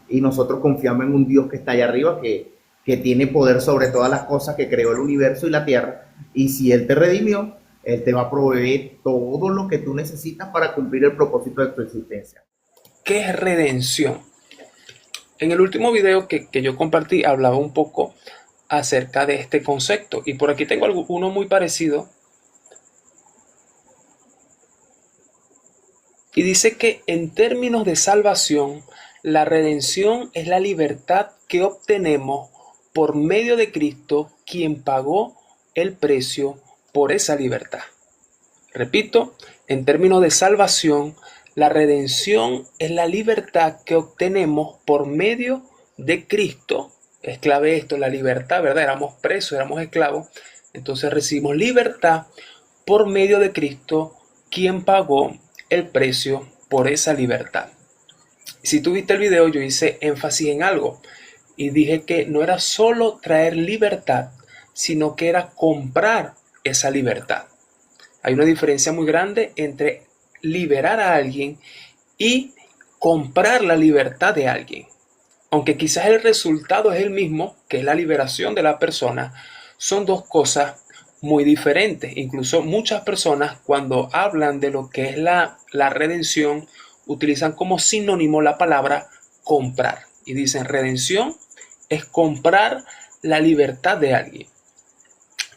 y nosotros confiamos en un Dios que está allá arriba, que tiene poder sobre todas las cosas, que creó el universo y la tierra. Y si Él te redimió, Él te va a proveer todo lo que tú necesitas para cumplir el propósito de tu existencia. ¿Qué es redención? En el último video que yo compartí hablaba un poco acerca de este concepto y por aquí tengo uno muy parecido y dice que en términos de salvación, la redención es la libertad que obtenemos por medio de Cristo, quien pagó el precio por esa libertad. Repito, en términos de salvación, la redención es la libertad que obtenemos por medio de Cristo. Es clave esto, la libertad, ¿verdad? Éramos presos, éramos esclavos. Entonces recibimos libertad por medio de Cristo, quien pagó el precio por esa libertad. Si tú viste el video, yo hice énfasis en algo y dije que no era solo traer libertad, sino que era comprar esa libertad. Hay una diferencia muy grande entre liberar a alguien y comprar la libertad de alguien. Aunque quizás el resultado es el mismo, que es la liberación de la persona, son dos cosas muy diferentes. Incluso muchas personas cuando hablan de lo que es la redención, utilizan como sinónimo la palabra comprar. Y dicen redención es comprar la libertad de alguien.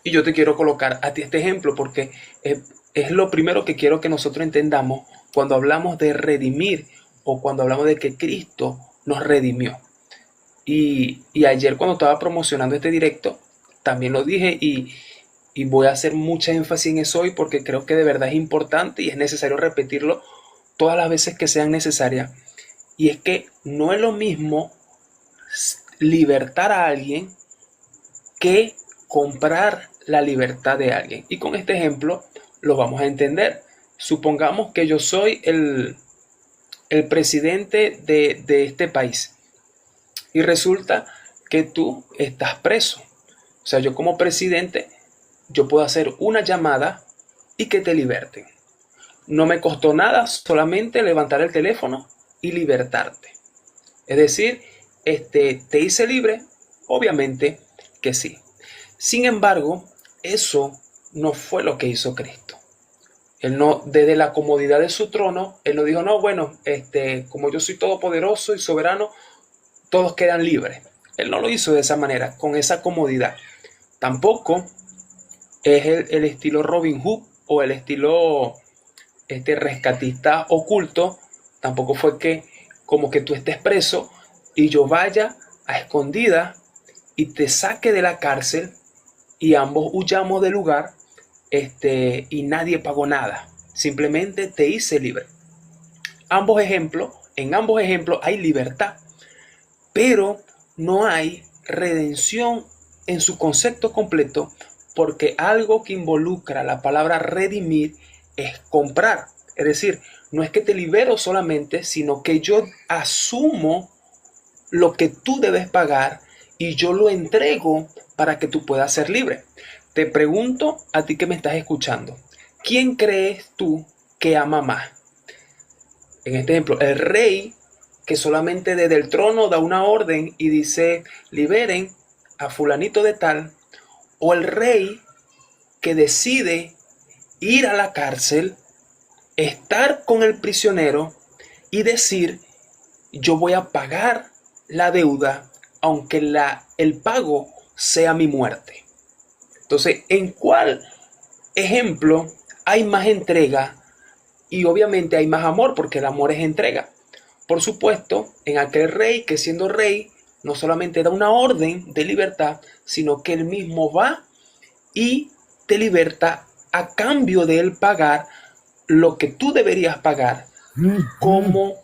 Y yo te quiero colocar a ti este ejemplo porque es lo primero que quiero que nosotros entendamos cuando hablamos de redimir o cuando hablamos de que Cristo nos redimió. Y ayer cuando estaba promocionando este directo, también lo dije y voy a hacer mucha énfasis en eso hoy porque creo que de verdad es importante y es necesario repetirlo todas las veces que sean necesarias. Y es que no es lo mismo libertar a alguien que comprar la libertad de alguien. Y con este ejemplo lo vamos a entender. Supongamos que yo soy el presidente de este país y resulta que tú estás preso. O sea, yo como presidente, yo puedo hacer una llamada y que te liberten. No me costó nada, solamente levantar el teléfono y libertarte. Es decir, te hice libre, obviamente que sí. Sin embargo, eso no fue lo que hizo Cristo. Él no, desde la comodidad de su trono, él no dijo, no, bueno, como yo soy todopoderoso y soberano, todos quedan libres. Él no lo hizo de esa manera, con esa comodidad. Tampoco es el estilo Robin Hood o el estilo rescatista oculto. Tampoco fue que como que tú estés preso y yo vaya a escondida y te saque de la cárcel y ambos huyamos del lugar y nadie pagó nada. Simplemente te hice libre. En ambos ejemplos hay libertad, pero no hay redención en su concepto completo porque algo que involucra la palabra redimir es comprar. Es decir, no es que te libero solamente, sino que yo asumo lo que tú debes pagar y yo lo entrego para que tú puedas ser libre. Te pregunto a ti que me estás escuchando, ¿quién crees tú que ama más? En este ejemplo, el rey que solamente desde el trono da una orden y dice, liberen a fulanito de tal, o el rey que decide ir a la cárcel, estar con el prisionero y decir, yo voy a pagar la deuda, aunque el pago sea mi muerte. Entonces, ¿en cuál ejemplo hay más entrega? Y obviamente hay más amor, porque el amor es entrega. Por supuesto, en aquel rey que siendo rey, no solamente da una orden de libertad, sino que él mismo va y te liberta a cambio de él pagar lo que tú deberías pagar, como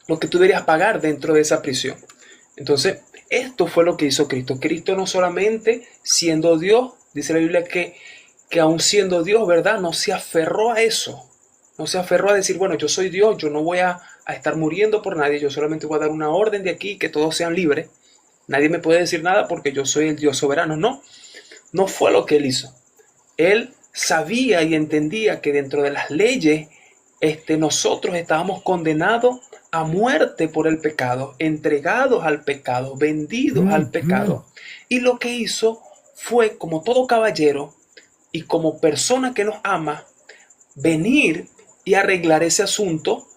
lo que tú deberías pagar dentro de esa prisión. Entonces, esto fue lo que hizo Cristo. Cristo no solamente siendo Dios, dice la Biblia que aún siendo Dios, ¿verdad? No se aferró a eso. No se aferró a decir, bueno, yo soy Dios, yo no voy a estar muriendo por nadie, yo solamente voy a dar una orden de aquí, que todos sean libres. Nadie me puede decir nada porque yo soy el Dios soberano. No, no fue lo que él hizo. Él sabía y entendía que dentro de las leyes nosotros estábamos condenados a muerte por el pecado, entregados al pecado, vendidos al pecado. Y lo que hizo fue, como todo caballero y como persona que nos ama, venir y arreglar ese asunto,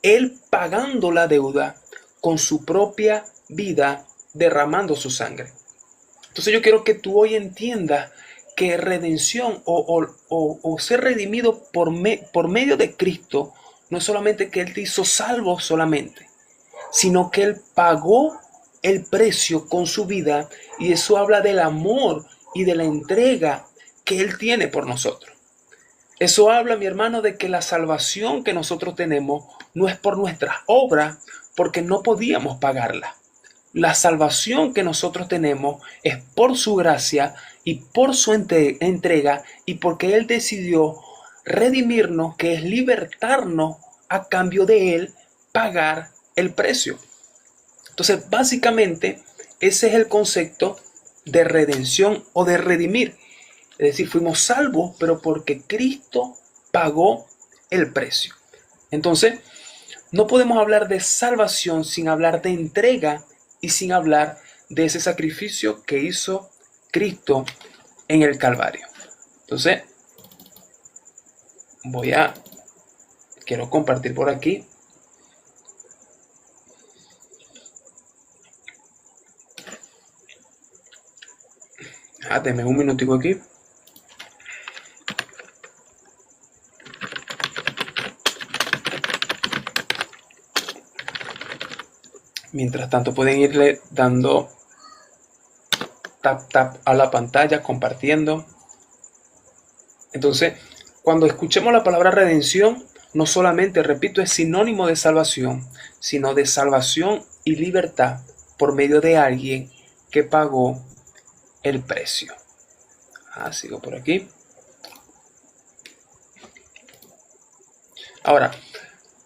él pagando la deuda con su propia vida, derramando su sangre. Entonces yo quiero que tú hoy entiendas que redención o ser redimido por medio de Cristo no es solamente que Él te hizo salvo solamente, sino que Él pagó el precio con su vida, y eso habla del amor y de la entrega que Él tiene por nosotros. Eso habla, mi hermano, de que la salvación que nosotros tenemos no es por nuestras obras, porque no podíamos pagarla. La salvación que nosotros tenemos es por su gracia y por su entrega, y porque Él decidió redimirnos, que es libertarnos a cambio de Él pagar el precio. Entonces, básicamente, ese es el concepto de redención o de redimir. Es decir, fuimos salvos, pero porque Cristo pagó el precio. Entonces, no podemos hablar de salvación sin hablar de entrega y sin hablar de ese sacrificio que hizo Cristo en el Calvario. Entonces, quiero compartir por aquí. Denme un minutico aquí. Mientras tanto pueden irle dando tap a la pantalla, compartiendo. Entonces, cuando escuchemos la palabra redención, no solamente, repito, es sinónimo de salvación, sino de salvación y libertad por medio de alguien que pagó el precio. Sigo por aquí. Ahora,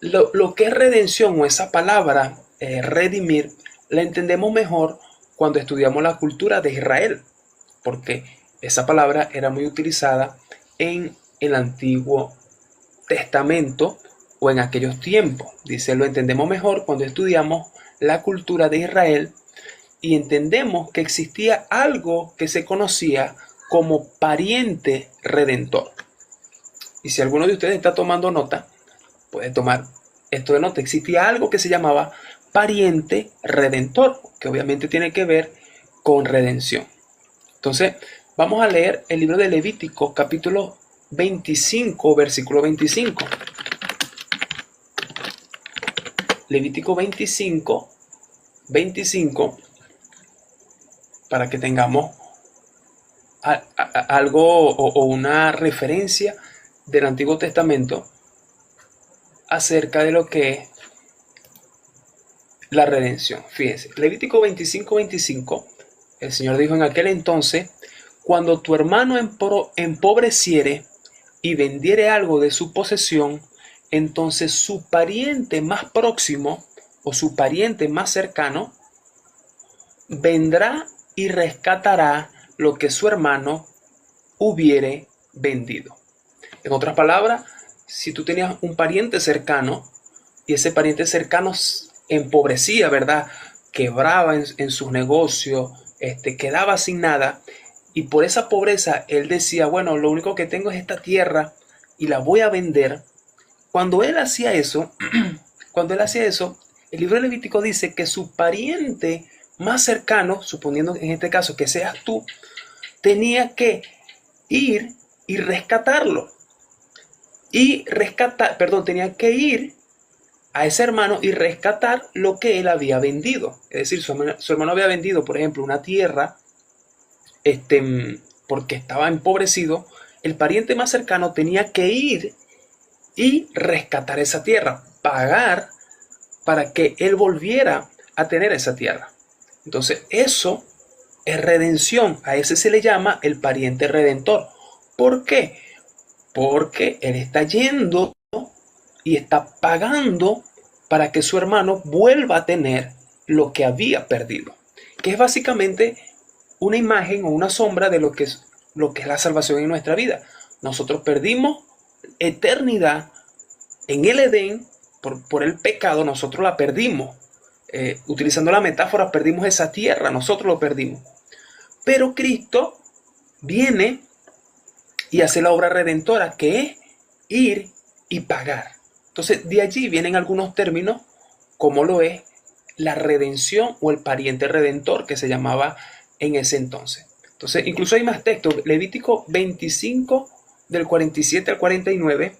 lo que es redención o esa palabra redimir, la entendemos mejor cuando estudiamos la cultura de Israel, porque esa palabra era muy utilizada en el Antiguo Testamento o en aquellos tiempos. Dice, lo entendemos mejor cuando estudiamos la cultura de Israel y entendemos que existía algo que se conocía como pariente redentor. Y si alguno de ustedes está tomando nota, puede tomar esto de nota. Existía algo que se llamaba pariente redentor, que obviamente tiene que ver con redención. Entonces, vamos a leer el libro de Levítico, capítulo 25, versículo 25. Levítico 25, para que tengamos algo o una referencia del Antiguo Testamento acerca de lo que es la redención. Fíjense, Levítico 25, el Señor dijo en aquel entonces: cuando tu hermano empobreciere y vendiere algo de su posesión, entonces su pariente más próximo o su pariente más cercano vendrá y rescatará lo que su hermano hubiere vendido. En otras palabras, si tú tenías un pariente cercano y ese pariente cercano empobrecía, ¿verdad? Quebraba en sus negocios, quedaba sin nada, y por esa pobreza él decía, bueno, lo único que tengo es esta tierra y la voy a vender. Cuando él hacía eso, el libro de Levítico dice que su pariente más cercano, suponiendo en este caso que seas tú, tenía que ir y rescatarlo. Tenía que ir a ese hermano y rescatar lo que él había vendido. Es decir, su hermano había vendido, por ejemplo, una tierra, porque estaba empobrecido. El pariente más cercano tenía que ir y rescatar esa tierra, pagar para que él volviera a tener esa tierra. Entonces, eso es redención. A ese se le llama el pariente redentor. ¿Por qué? Porque él está yendo y está pagando para que su hermano vuelva a tener lo que había perdido, que es básicamente una imagen o una sombra de lo que es la salvación en nuestra vida. Nosotros perdimos eternidad en el Edén por el pecado, nosotros la perdimos. Utilizando la metáfora, perdimos esa tierra, nosotros lo perdimos. Pero Cristo viene y hace la obra redentora, que es ir y pagar. Entonces, de allí vienen algunos términos, como lo es la redención o el pariente redentor, que se llamaba en ese entonces. Entonces, incluso hay más textos. Levítico 25, del 47 al 49.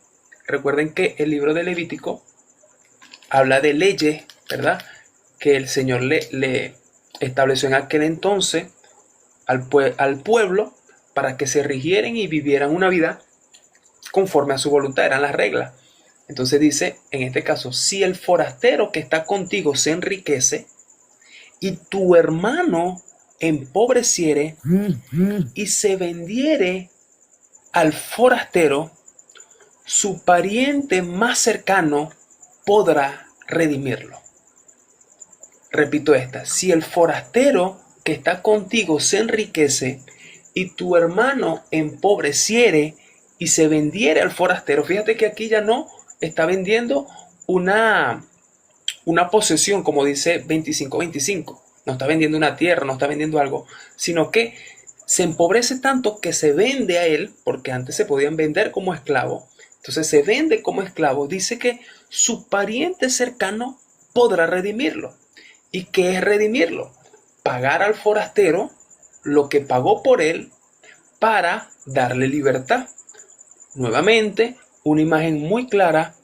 Recuerden que el libro de Levítico habla de leyes, ¿verdad?, que el Señor le estableció en aquel entonces al pueblo para que se rigieran y vivieran una vida conforme a su voluntad, eran las reglas. Entonces dice, en este caso, si el forastero que está contigo se enriquece y tu hermano empobreciere y se vendiere al forastero, su pariente más cercano podrá redimirlo. Repito esta, si el forastero que está contigo se enriquece y tu hermano empobreciere y se vendiere al forastero, fíjate que aquí ya no está vendiendo una posesión, como dice 25:25, no está vendiendo una tierra, no está vendiendo algo, sino que se empobrece tanto que se vende a él, porque antes se podían vender como esclavo, entonces se vende como esclavo, dice que su pariente cercano podrá redimirlo. ¿Y qué es redimirlo? Pagar al forastero lo que pagó por él para darle libertad. Nuevamente, una imagen muy clara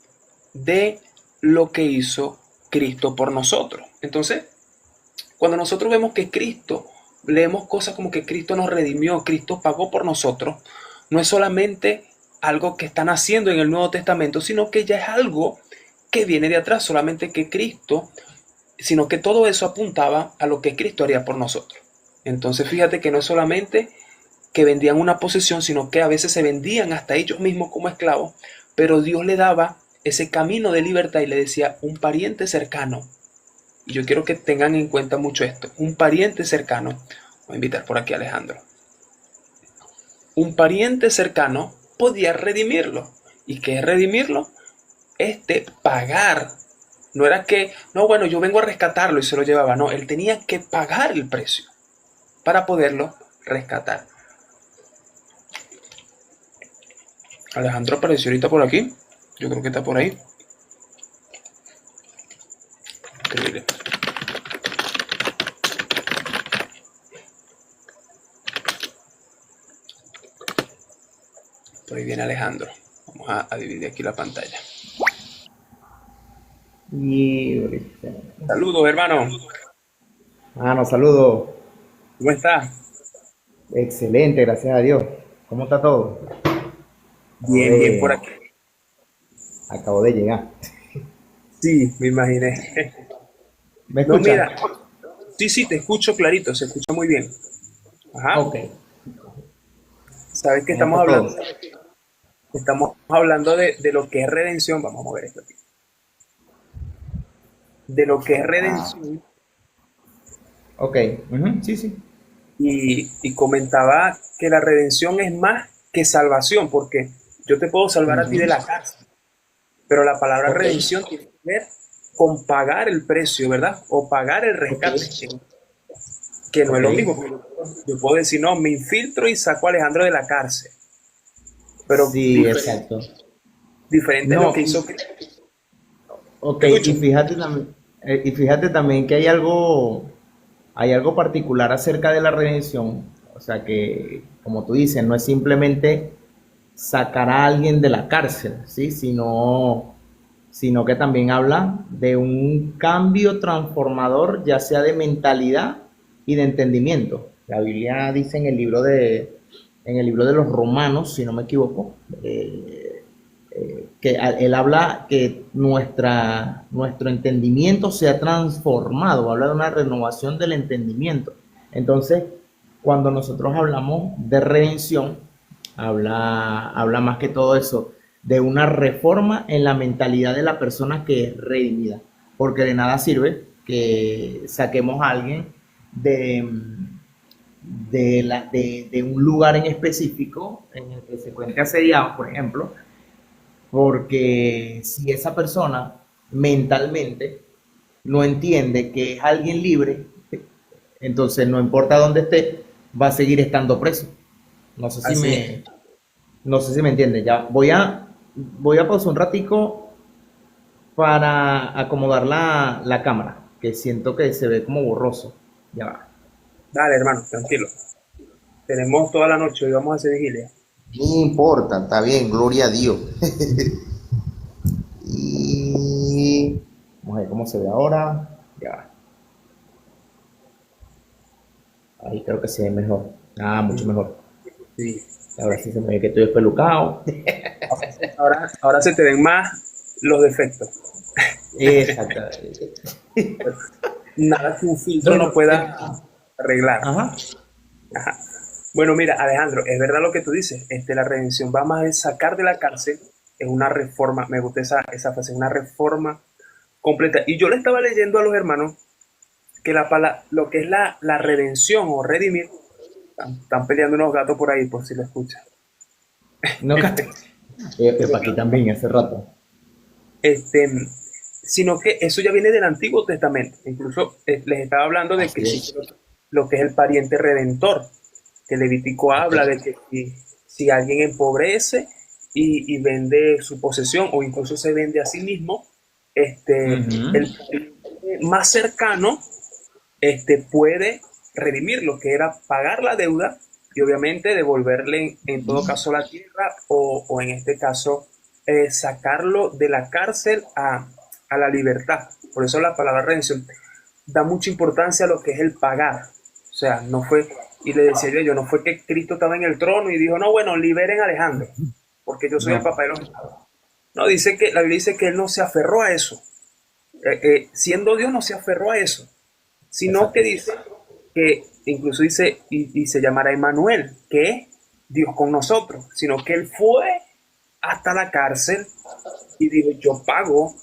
de lo que hizo Cristo por nosotros. Entonces, cuando nosotros vemos que Cristo, leemos cosas como que Cristo nos redimió, Cristo pagó por nosotros, no es solamente algo que están haciendo en el Nuevo Testamento, sino que ya es algo que viene de atrás, solamente que Cristo, sino que todo eso apuntaba a lo que Cristo haría por nosotros. Entonces fíjate que no es solamente que vendían una posesión, sino que a veces se vendían hasta ellos mismos como esclavos, pero Dios le daba ese camino de libertad y le decía un pariente cercano. Y yo quiero que tengan en cuenta mucho esto, un pariente cercano. Voy a invitar por aquí a Alejandro. Un pariente cercano podía redimirlo. ¿Y qué es redimirlo? Pagar. No era que, no, bueno, yo vengo a rescatarlo y se lo llevaba. No, él tenía que pagar el precio para poderlo rescatar. Alejandro apareció ahorita por aquí. Yo creo que está por ahí. Increíble. Por ahí viene Alejandro. Vamos a dividir aquí la pantalla. Saludos, hermano. No, saludos. ¿Cómo estás? Excelente, gracias a Dios. ¿Cómo está todo? Acabo Bien por de, aquí. acabo de llegar. Sí, me imaginé. ¿Me No, escucha? mira. Sí, te escucho clarito, se escucha muy bien. Ajá. Ok. ¿Sabes qué ¿Cómo estamos está todo? hablando? Estamos hablando de lo que es redención. Vamos a mover esto aquí. De lo que es Ah, redención. ok. Ujú, sí, sí. Y comentaba que la redención es más que salvación, porque yo te puedo salvar a ti de Ujú, la cárcel, pero la palabra ok. redención tiene que ver con pagar el precio, ¿verdad? O pagar el Ok. rescate, que no es Ok. lo mismo. Porque yo puedo decir, no, me infiltro y saco a Alejandro de la cárcel, pero Sí, exacto. diferente es lo No, que hizo Cristo. ok. Te escucho. Y fíjate también que hay algo particular acerca de la redención. O sea que, como tú dices, no es simplemente sacar a alguien de la cárcel, ¿sí? Sino que también habla de un cambio transformador, ya sea de mentalidad y de entendimiento. La Biblia dice en el libro de los Romanos, si no me equivoco, que él habla que nuestro entendimiento se ha transformado, habla de una renovación del entendimiento. Entonces, cuando nosotros hablamos de redención, habla más que todo eso, de una reforma en la mentalidad de la persona que es redimida. Porque de nada sirve que saquemos a alguien de, de un lugar en específico en el que se encuentre asediado, por ejemplo, porque si esa persona mentalmente no entiende que es alguien libre, entonces no importa dónde esté, va a seguir estando preso. No sé si Así es. me, no sé si me entiende. Ya voy a pausar un ratico para acomodar la cámara, que siento que se ve como borroso. Ya va. Dale, hermano, tranquilo. Tenemos toda la noche, hoy vamos a hacer vigilia. No importa, está bien, gloria a Dios. Y vamos a ver cómo se ve ahora. Ya, ahí creo que se ve mejor. Ah, mucho Mm, mejor. sí. Ahora sí se me ve que estoy espelucado. Ahora se te ven más los defectos. Exactamente. Nada que un filtro no Bueno, pueda arreglar. ajá. Ajá. Bueno, mira, Alejandro, es verdad lo que tú dices. La redención va más de sacar de la cárcel, es una reforma, me gusta esa frase, una reforma completa. Y yo le estaba leyendo a los hermanos que lo que es la redención o redimir, están peleando unos gatos por ahí, por si lo escuchan. No, para aquí también hace rato. Este, sino que eso ya viene del Antiguo Testamento. Incluso les estaba hablando de que Así existe es. lo que es el pariente redentor, que Levítico Ok. habla de que si alguien empobrece y vende su posesión o incluso se vende a sí mismo, el Ujú. pariente más cercano puede redimir lo que era pagar la deuda y obviamente devolverle en todo caso la tierra o en este caso sacarlo de la cárcel a la libertad. Por eso la palabra redención da mucha importancia a lo que es el pagar. O sea, no fue, y le decía yo, no fue que Cristo estaba en el trono y dijo, no, bueno, liberen a Alejandro, porque yo soy el No, papá de los estados. No, dice que la Biblia dice que él no se aferró a eso. Siendo Dios no se aferró a eso, sino que exacto. dice que incluso dice y se llamará Emmanuel, que es Dios con nosotros, sino que él fue hasta la cárcel y dijo, yo pago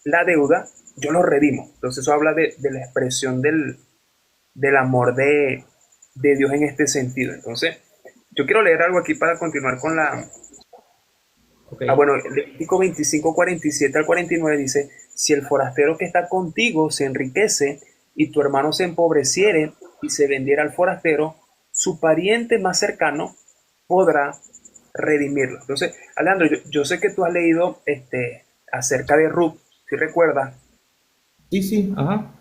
la deuda, yo lo redimo. Entonces eso habla de la expresión del amor de Dios en este sentido. Entonces, yo quiero leer algo aquí para continuar con la... Ok. Ah, bueno, Levítico 25, 47 al 49 dice, si el forastero que está contigo se enriquece y tu hermano se empobreciere y se vendiera al forastero, su pariente más cercano podrá redimirlo. Entonces, Alejandro, yo sé que tú has leído acerca de Ruth, si recuerdas, Sí, sí, ajá.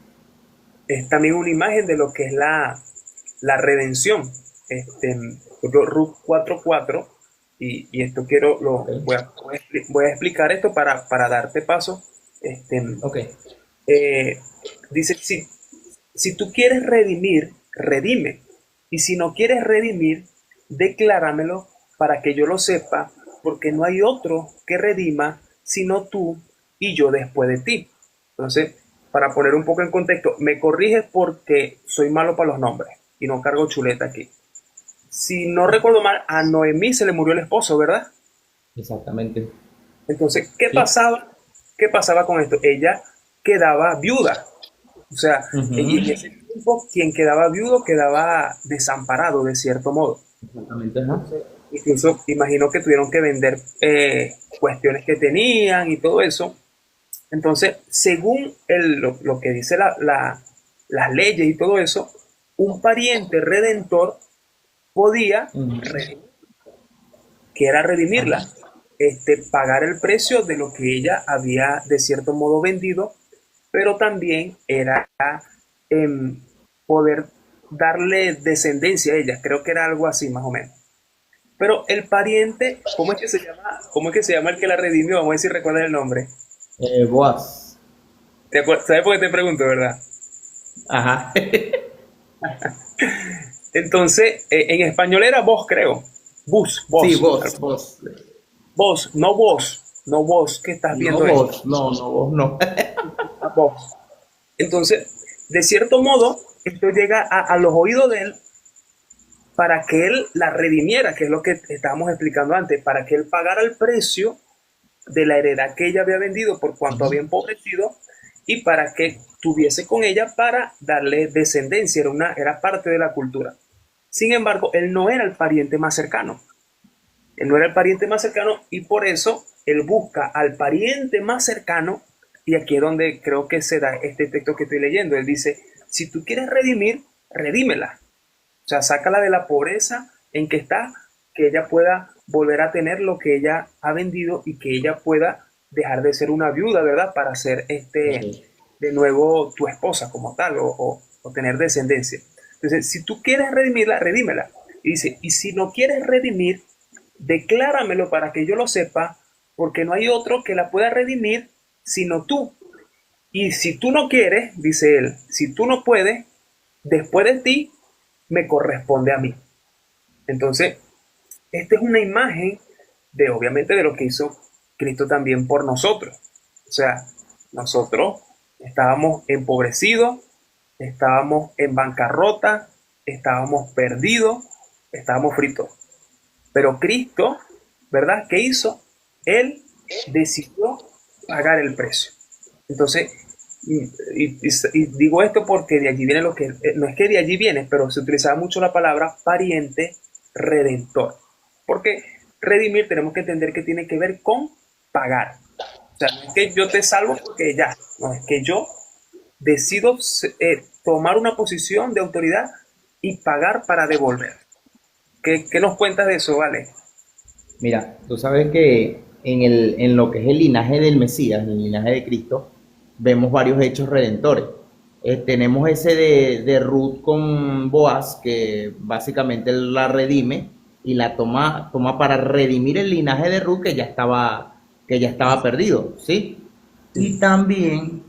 es también una imagen de lo que es la redención. Por ejemplo, Ruth 4:4, y esto Ok. voy a explicar esto para darte paso. Este, Ok. eh, Dice, si tú quieres redimir, redime. Y si no quieres redimir, decláramelo para que yo lo sepa, porque no hay otro que redima sino tú y yo después de ti. Entonces, para poner un poco en contexto, me corriges porque soy malo para los nombres y no cargo chuleta aquí. Si no recuerdo mal, a Noemí se le murió el esposo, ¿verdad? Exactamente. Entonces, Sí. ¿qué pasaba con esto? Ella quedaba viuda. O sea, en Ujú. ese tiempo quien quedaba viudo quedaba desamparado de cierto modo. Exactamente, ajá. Incluso imagino que tuvieron que vender cuestiones que tenían y todo eso. Entonces, según lo que dice las leyes y todo eso, un pariente redentor podía, Ujú. que era redimirla, Ajá. pagar el precio de lo que ella había de cierto modo vendido, pero también era poder darle descendencia a ella. Creo que era algo así más o menos. Pero el pariente, ¿cómo es que se llama? ¿Cómo es que se llama el que la redimió? Vamos a ver si recuerdas el nombre. Boaz. ¿Sabes por qué te pregunto, verdad? Ajá. Entonces, en español era vos, creo. Sí, Vos. vos. Vos, no vos, no vos que estás No viendo esto. vos, no, no vos, no. Vos. Entonces, de cierto modo, esto llega a los oídos de él para que él la redimiera, que es lo que estábamos explicando antes, para que él pagara el precio de la heredad que ella había vendido por cuanto había empobrecido y para que tuviese con ella para darle descendencia, era parte de la cultura. Sin embargo, él no era el pariente más cercano. Él no era el pariente más cercano y por eso él busca al pariente más cercano Y aquí es donde creo que se da este texto que estoy leyendo. Él dice, si tú quieres redimir, redímela. O sea, sácala de la pobreza en que está, que ella pueda volver a tener lo que ella ha vendido y que ella pueda dejar de ser una viuda, ¿verdad? Para ser Ok. de nuevo tu esposa como tal o tener descendencia. Entonces, si tú quieres redimirla, redímela. Y dice, y si no quieres redimir, decláramelo para que yo lo sepa, porque no hay otro que la pueda redimir sino tú. Y si tú no quieres, dice él, si tú no puedes, después de ti, me corresponde a mí. Entonces, esta es una imagen de, obviamente, de lo que hizo Cristo también por nosotros. O sea, nosotros estábamos empobrecidos, estábamos en bancarrota, estábamos perdidos, estábamos fritos. Pero Cristo, ¿verdad? ¿Qué hizo? Él decidió pagar el precio. Entonces, y digo esto porque de allí viene lo que, no es que de allí viene, pero se utilizaba mucho la palabra pariente redentor. Porque redimir tenemos que entender que tiene que ver con pagar. O sea, no es que yo te salvo porque ya, no, es que yo decido tomar una posición de autoridad y pagar para devolver. ¿Qué nos cuentas de eso, Vale? Mira, tú sabes que en lo que es el linaje del Mesías, el linaje de Cristo, vemos varios hechos redentores. Tenemos ese de Ruth con Boaz, que básicamente él la redime y la toma para redimir el linaje de Ruth que ya estaba perdido, ¿sí? Sí,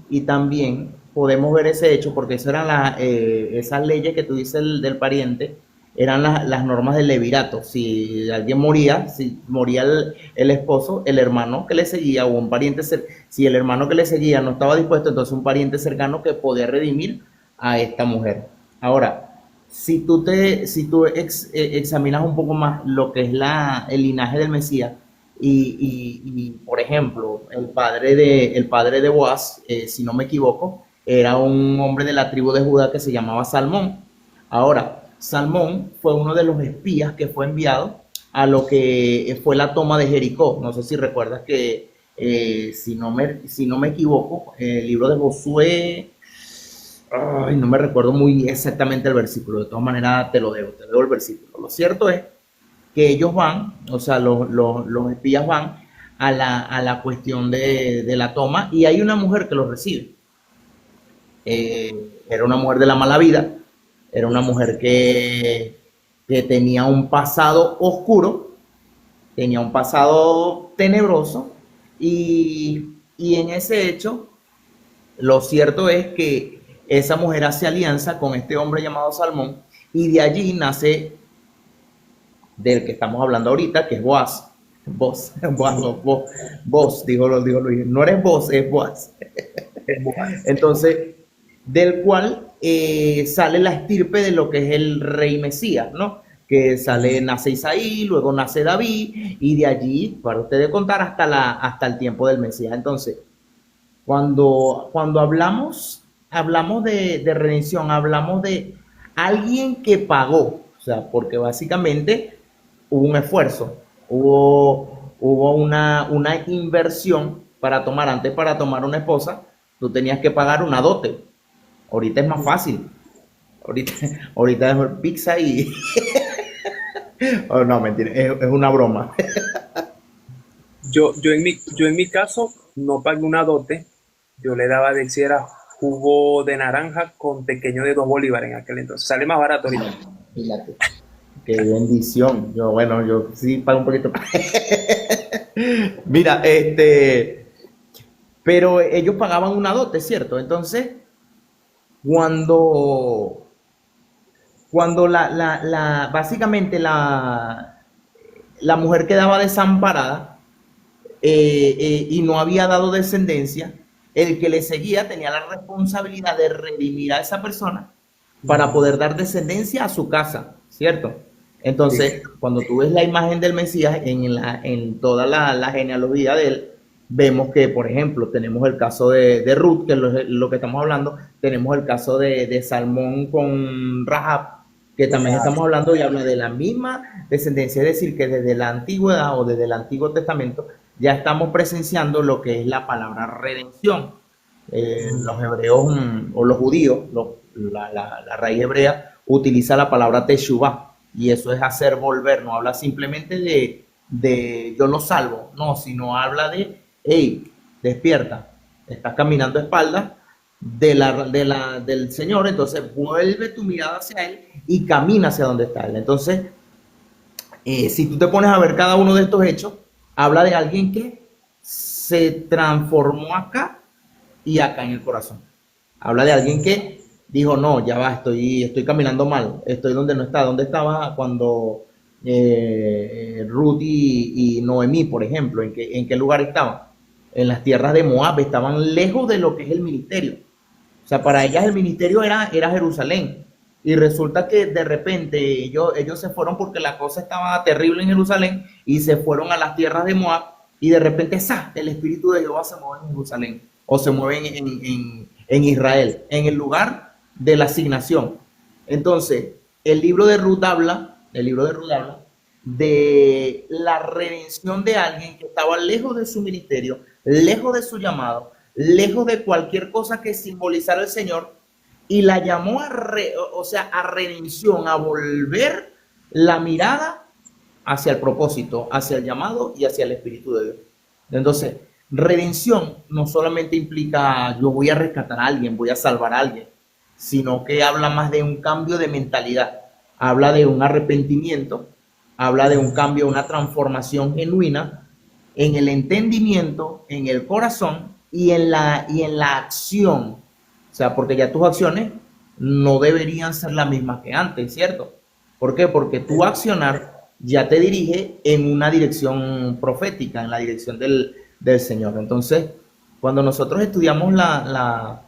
Y también podemos ver ese hecho, porque eso eran esas leyes que tú dices del pariente, eran las normas del levirato. Si alguien moría, si moría el esposo, el hermano que le seguía, o un pariente, si el hermano que le seguía no estaba dispuesto, entonces un pariente cercano que podía redimir a esta mujer. Ahora, si tú examinas un poco más lo que es el linaje del Mesías, por ejemplo, el padre de Boaz, si no me equivoco, era un hombre de la tribu de Judá que se llamaba Salmón. Ahora, Salmón fue uno de los espías que fue enviado a lo que fue la toma de Jericó. No sé si recuerdas que, si no me equivoco, el libro de Josué, ay, no me recuerdo muy exactamente el versículo, de todas maneras te debo el versículo. Lo cierto es que ellos van, o sea, los espías van a la cuestión de la toma y hay una mujer que los recibe. Era una mujer de la mala vida, era una mujer que tenía un pasado oscuro, tenía un pasado tenebroso y en ese hecho lo cierto es que esa mujer hace alianza con este hombre llamado Salmón y de allí nace del que estamos hablando ahorita, que es Boaz. Boaz, Boaz, sí, Boaz, Boaz, dijo Luis. No eres Boaz, es Boaz. es Boaz. Entonces, del cual sale la estirpe de lo que es el rey Mesías, ¿no? Que sale, nace Isaí, luego nace David, y de allí, para ustedes contar, hasta el tiempo del Mesías. Entonces, cuando hablamos de redención, hablamos de alguien que pagó, o sea, porque básicamente hubo un esfuerzo, hubo una inversión para tomar, antes para tomar una esposa, tú tenías que pagar una dote, ahorita es más fácil, ahorita, ahorita es pizza y, oh, no, mentira, es una broma. Yo en mi caso no pagué una dote, yo le daba de si era jugo de naranja con pequeño de 2 bolívares en aquel entonces. Sale más barato ahorita. Fíjate, qué bendición, yo bueno, yo sí pago un poquito. Mira, pero ellos pagaban una dote, ¿cierto? Entonces, cuando, cuando básicamente la mujer quedaba desamparada y no había dado descendencia, el que le seguía tenía la responsabilidad de redimir a esa persona para poder dar descendencia a su casa, ¿cierto? Sí, Entonces, cuando tú ves la imagen del Mesías en toda la genealogía de él, vemos que, por ejemplo, tenemos el caso de Ruth, que es lo que estamos hablando, tenemos el caso de Salmón con Rahab, que también ya, estamos hablando y habla de la misma descendencia, es decir, que desde la antigüedad o desde el Antiguo Testamento ya estamos presenciando lo que es la palabra redención. Los hebreos o los judíos, la raíz hebrea, utiliza la palabra teshuvah y eso es hacer volver, no habla simplemente de yo lo salvo, no, sino habla de, hey, despierta, estás caminando a espaldas del Señor, entonces vuelve tu mirada hacia Él y camina hacia donde está Él. Entonces, si tú te pones a ver cada uno de estos hechos, habla de alguien que se transformó acá y acá en el corazón. Habla de alguien que dijo, no, ya va, estoy caminando mal, estoy donde no está, donde estaba cuando Ruth y Noemí, por ejemplo, en qué lugar estaban. En las tierras de Moab, estaban lejos de lo que es el ministerio. O sea, para ellas el ministerio era Jerusalén. Y resulta que de repente ellos se fueron porque la cosa estaba terrible en Jerusalén y se fueron a las tierras de Moab y de repente ¡zas! El Espíritu de Jehová se mueve en Jerusalén o se mueve en Israel, en el lugar de la asignación. Entonces, el libro de Ruth habla de la redención de alguien que estaba lejos de su ministerio, lejos de su llamado, lejos de cualquier cosa que simbolizara el Señor, y la llamó o sea, a redención, a volver la mirada hacia el propósito, hacia el llamado y hacia el Espíritu de Dios. Entonces, redención no solamente implica yo voy a rescatar a alguien, voy a salvar a alguien, sino que habla más de un cambio de mentalidad, habla de un arrepentimiento, habla de un cambio, una transformación genuina en el entendimiento, en el corazón y en la acción. O sea, porque ya tus acciones no deberían ser las mismas que antes, ¿cierto? ¿Por qué? Porque tu accionar ya te dirige en una dirección profética, en la dirección del Señor. Entonces, cuando nosotros estudiamos la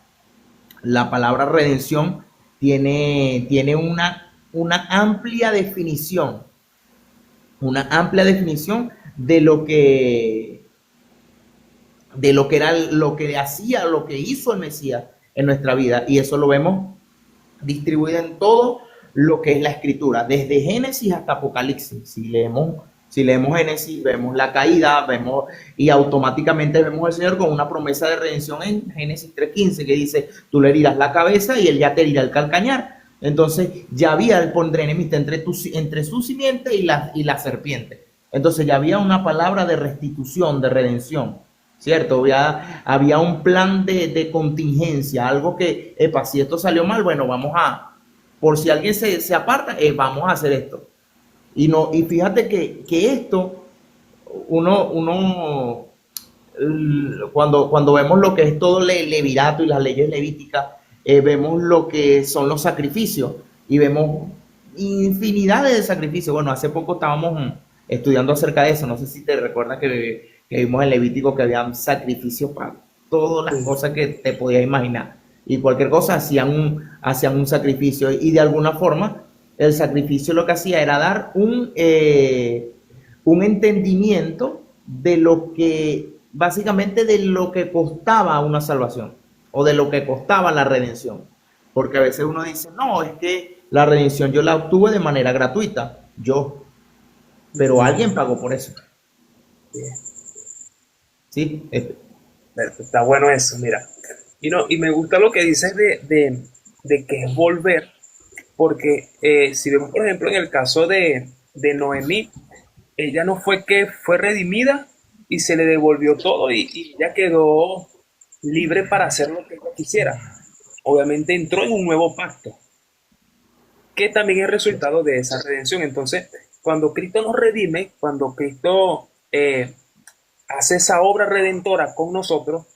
palabra redención, tiene una amplia definición de lo que era lo que hacía, lo que hizo el Mesías en nuestra vida. Y eso lo vemos distribuido en todo lo que es la escritura, desde Génesis hasta Apocalipsis. Si leemos Génesis, vemos la caída, vemos y automáticamente vemos al Señor con una promesa de redención en Génesis 3:15 que dice, tú le herirás la cabeza y él ya te herirá el calcañar. Entonces ya había el pondré enemistad entre su simiente y la serpiente. Entonces ya había una palabra de restitución, de redención. ¿Cierto? Había un plan de contingencia, algo que, epa, si esto salió mal, bueno, por si alguien se aparta, vamos a hacer esto. Y, no, y fíjate que esto, uno cuando vemos lo que es todo levirato y las leyes levíticas, vemos lo que son los sacrificios y vemos infinidades de sacrificios. Bueno, hace poco estábamos estudiando acerca de eso, no sé si te recuerdas que vimos en Levítico que había sacrificios para todas las cosas que te podías imaginar. Y cualquier cosa hacían un sacrificio y de alguna forma el sacrificio lo que hacía era dar un entendimiento de lo que, básicamente de lo que costaba una salvación o de lo que costaba la redención. Porque a veces uno dice, no, es que la redención yo la obtuve de manera gratuita, pero alguien pagó por eso. ¿Sí? Está bueno eso, mira. Y no, y me gusta lo que dices de que es volver, porque si vemos, por ejemplo, en el caso de Noemí, ella no fue que fue redimida y se le devolvió todo y ella quedó libre para hacer lo que ella quisiera. Obviamente entró en un nuevo pacto, que también es resultado de esa redención. Entonces, cuando Cristo nos redime, cuando Cristo hace esa obra redentora con nosotros,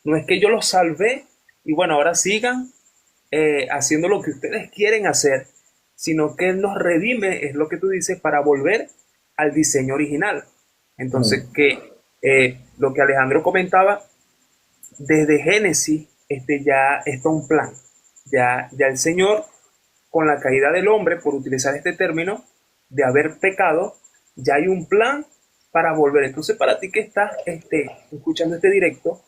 no es que yo los salvé y bueno, ahora sigan haciendo lo que ustedes quieren hacer, sino que Él nos redime, es lo que tú dices, para volver al diseño original. Entonces, Mm. que lo que Alejandro comentaba, desde Génesis, ya está un plan. Ya el Señor, con la caída del hombre, por utilizar este término, de haber pecado, ya hay un plan para volver. Entonces, para ti que estás escuchando este directo,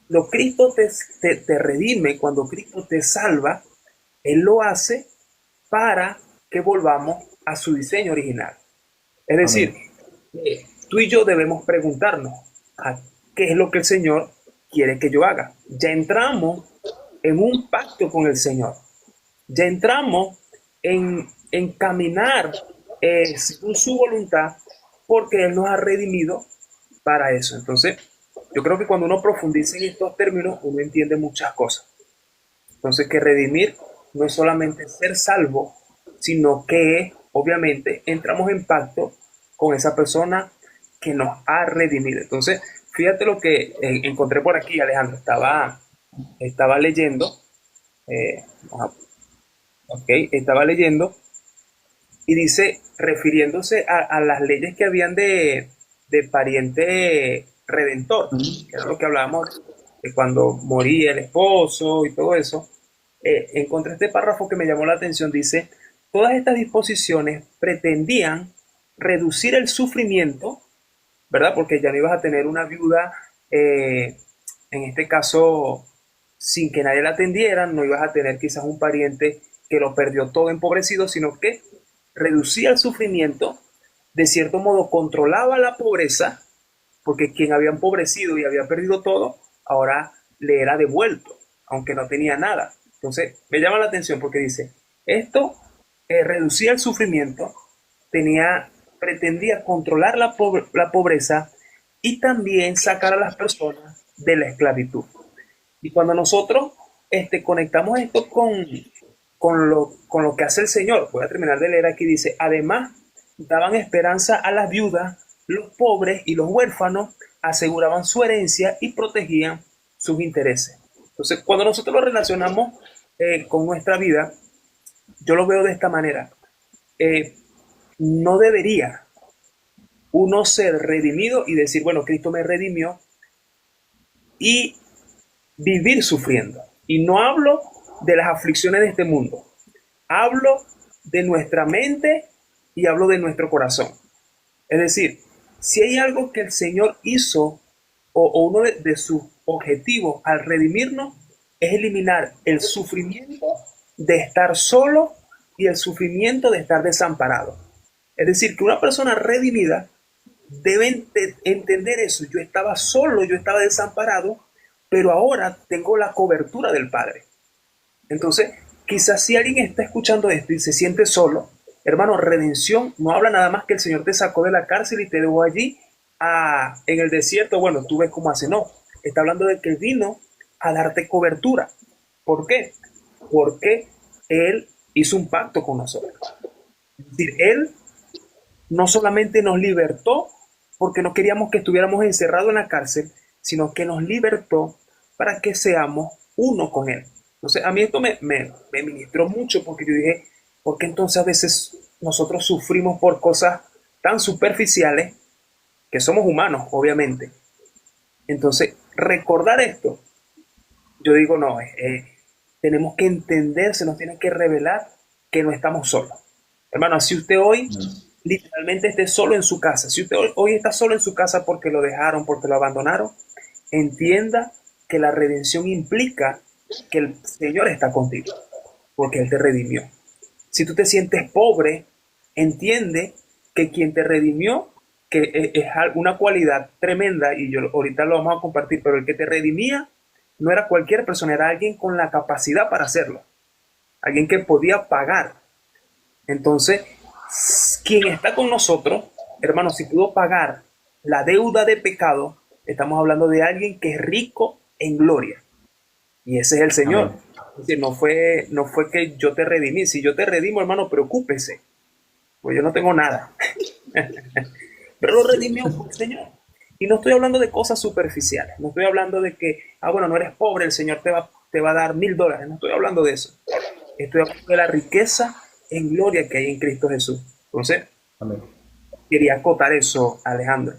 cuando Cristo te redime, cuando Cristo te salva, Él lo hace para que volvamos a su diseño original. Es decir, Amén. tú y yo debemos preguntarnos a qué es lo que el Señor quiere que yo haga. Ya entramos en un pacto con el Señor. Ya entramos en caminar según su voluntad, porque Él nos ha redimido para eso. Entonces, yo creo que cuando uno profundiza en estos términos, uno entiende muchas cosas. Entonces, que redimir no es solamente ser salvo, sino que obviamente entramos en pacto con esa persona que nos ha redimido. Entonces, fíjate lo que encontré por aquí, Alejandro. Estaba leyendo, eh, ok, estaba leyendo y dice, refiriéndose a las leyes que habían de pariente redentor, que era lo que hablábamos de cuando moría el esposo y todo eso. Encontré este párrafo que me llamó la atención. Dice, todas estas disposiciones pretendían reducir el sufrimiento, ¿verdad? Porque ya no ibas a tener una viuda, en este caso, sin que nadie la atendiera, no ibas a tener quizás un pariente que lo perdió todo empobrecido, sino que reducía el sufrimiento, de cierto modo controlaba la pobreza, porque quien había empobrecido y había perdido todo, ahora le era devuelto, aunque no tenía nada. Entonces, me llama la atención porque dice, esto reducía el sufrimiento, pretendía controlar la pobreza y también sacar a las personas de la esclavitud. Y cuando nosotros conectamos esto con lo que hace el Señor, voy a terminar de leer aquí, dice, además daban esperanza a las viudas, los pobres y los huérfanos, aseguraban su herencia y protegían sus intereses. Entonces, cuando nosotros lo relacionamos con nuestra vida, yo lo veo de esta manera. Eh, no debería uno ser redimido y decir, bueno, Cristo me redimió y vivir sufriendo. Y no hablo de las aflicciones de este mundo, hablo de nuestra mente y hablo de nuestro corazón. Es decir, si hay algo que el Señor hizo o uno de sus objetivos al redimirnos es eliminar el sufrimiento de estar solo y el sufrimiento de estar desamparado. Es decir, que una persona redimida debe entender eso. Yo estaba solo, yo estaba desamparado, pero ahora tengo la cobertura del Padre. Entonces, quizás si alguien está escuchando esto y se siente solo, hermano, redención no habla nada más que el Señor te sacó de la cárcel y te dejó allí en el desierto. Bueno, tú ves cómo hace. No, está hablando de que vino a darte cobertura. ¿Por qué? Porque Él hizo un pacto con nosotros. Es decir, Él no solamente nos libertó porque no queríamos que estuviéramos encerrados en la cárcel, sino que nos libertó para que seamos uno con Él. Entonces, a mí esto me ministró mucho porque yo dije, ¿por qué entonces a veces nosotros sufrimos por cosas tan superficiales que somos humanos, obviamente? Entonces, recordar esto, yo digo, no, tenemos que entender, se nos tiene que revelar que no estamos solos. Hermano, si usted hoy literalmente esté solo en su casa, si usted hoy está solo en su casa porque lo dejaron, porque lo abandonaron, entienda que la redención implica que el Señor está contigo, porque Él te redimió. Si tú te sientes pobre, entiende que quien te redimió, que es una cualidad tremenda, y yo ahorita lo vamos a compartir, pero el que te redimía no era cualquier persona, era alguien con la capacidad para hacerlo, alguien que podía pagar. Entonces, quien está con nosotros, hermano, si pudo pagar la deuda de pecado, estamos hablando de alguien que es rico en gloria. Y ese es el Señor. Amén. Es decir, no fue que yo te redimí. Si yo te redimo, hermano, preocúpese, pues yo no tengo nada. Pero lo redimió fue el Señor. Y no estoy hablando de cosas superficiales. No estoy hablando de que, bueno, no eres pobre, el Señor te va a dar $1,000. No estoy hablando de eso. Estoy hablando de la riqueza en gloria que hay en Cristo Jesús. Entonces, Amén. quería acotar eso, Alejandro,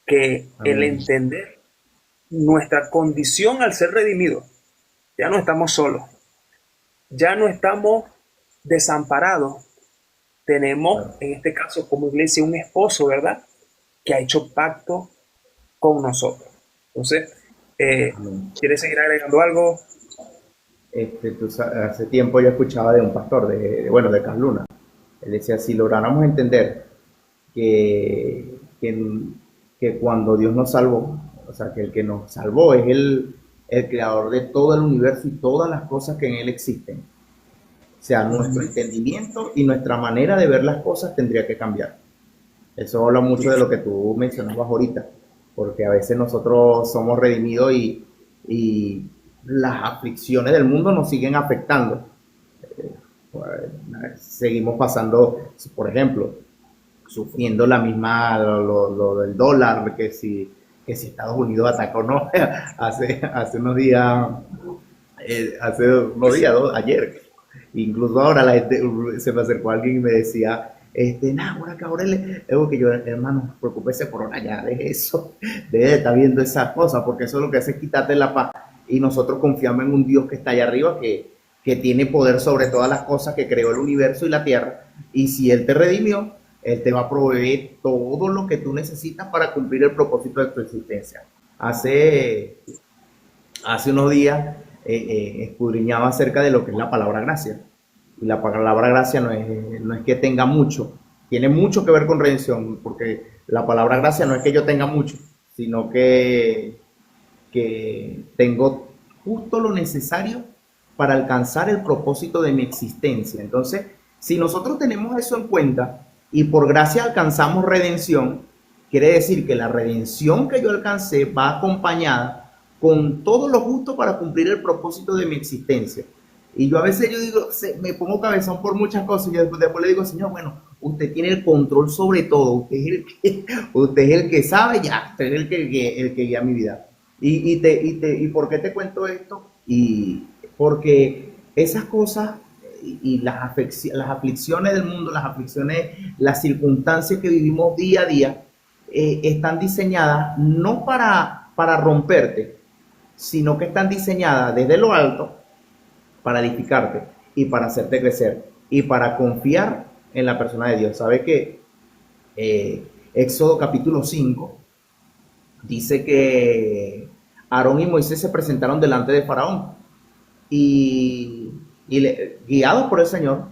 que el Amén. entender nuestra condición al ser redimidos, ya no estamos solos, ya no estamos desamparados. Tenemos, Claro. en este caso, como iglesia, un esposo, ¿verdad? Que ha hecho pacto con nosotros. Entonces, Amén. ¿quieres seguir agregando algo? Hace tiempo yo escuchaba de un pastor, bueno, de Carl Luna. Él decía, si lográramos entender que, que, que cuando Dios nos salvó, O sea, que el que nos salvó es el creador de todo el universo y todas las cosas que en él existen. O sea, nuestro entendimiento y nuestra manera de ver las cosas tendría que cambiar. Eso habla mucho de lo que tú mencionabas ahorita, porque a veces nosotros somos redimidos y las aflicciones del mundo nos siguen afectando. Pues, seguimos pasando, por ejemplo, sufriendo la misma, lo del dólar, que si Estados Unidos atacó o no. Hace unos días, ayer, incluso ahora la gente, se me acercó alguien y me decía, nah, ahora que ahora digo que yo, hermano, preocúpese por ahora, ya deje eso, deje de estar viendo esas cosas, porque eso es lo que hace es quitarte la paz. Y nosotros confiamos en un Dios que está allá arriba, que tiene poder sobre todas las cosas, que creó el universo y la tierra, y si Él te redimió, Él te va a proveer todo lo que tú necesitas para cumplir el propósito de tu existencia. Hace unos días escudriñaba acerca de lo que es la palabra gracia. Y la palabra gracia no es que tenga mucho, tiene mucho que ver con redención, porque la palabra gracia no es que yo tenga mucho, sino que tengo justo lo necesario para alcanzar el propósito de mi existencia. Entonces, si nosotros tenemos eso en cuenta y por gracia alcanzamos redención, quiere decir que la redención que yo alcancé va acompañada con todo lo justo para cumplir el propósito de mi existencia. Y yo a veces yo digo, me pongo cabezón por muchas cosas y después le digo, Señor, bueno, usted tiene el control sobre todo, usted es el que sabe ya, usted es el que guía mi vida. ¿Y por qué te cuento esto? Y porque esas cosas y las aflicciones del mundo, las aflicciones, las circunstancias que vivimos día a día, están diseñadas no para romperte, sino que están diseñadas desde lo alto para edificarte y para hacerte crecer y para confiar en la persona de Dios. ¿Sabe que Éxodo capítulo 5 dice que Aarón y Moisés se presentaron delante de Faraón guiados por el Señor,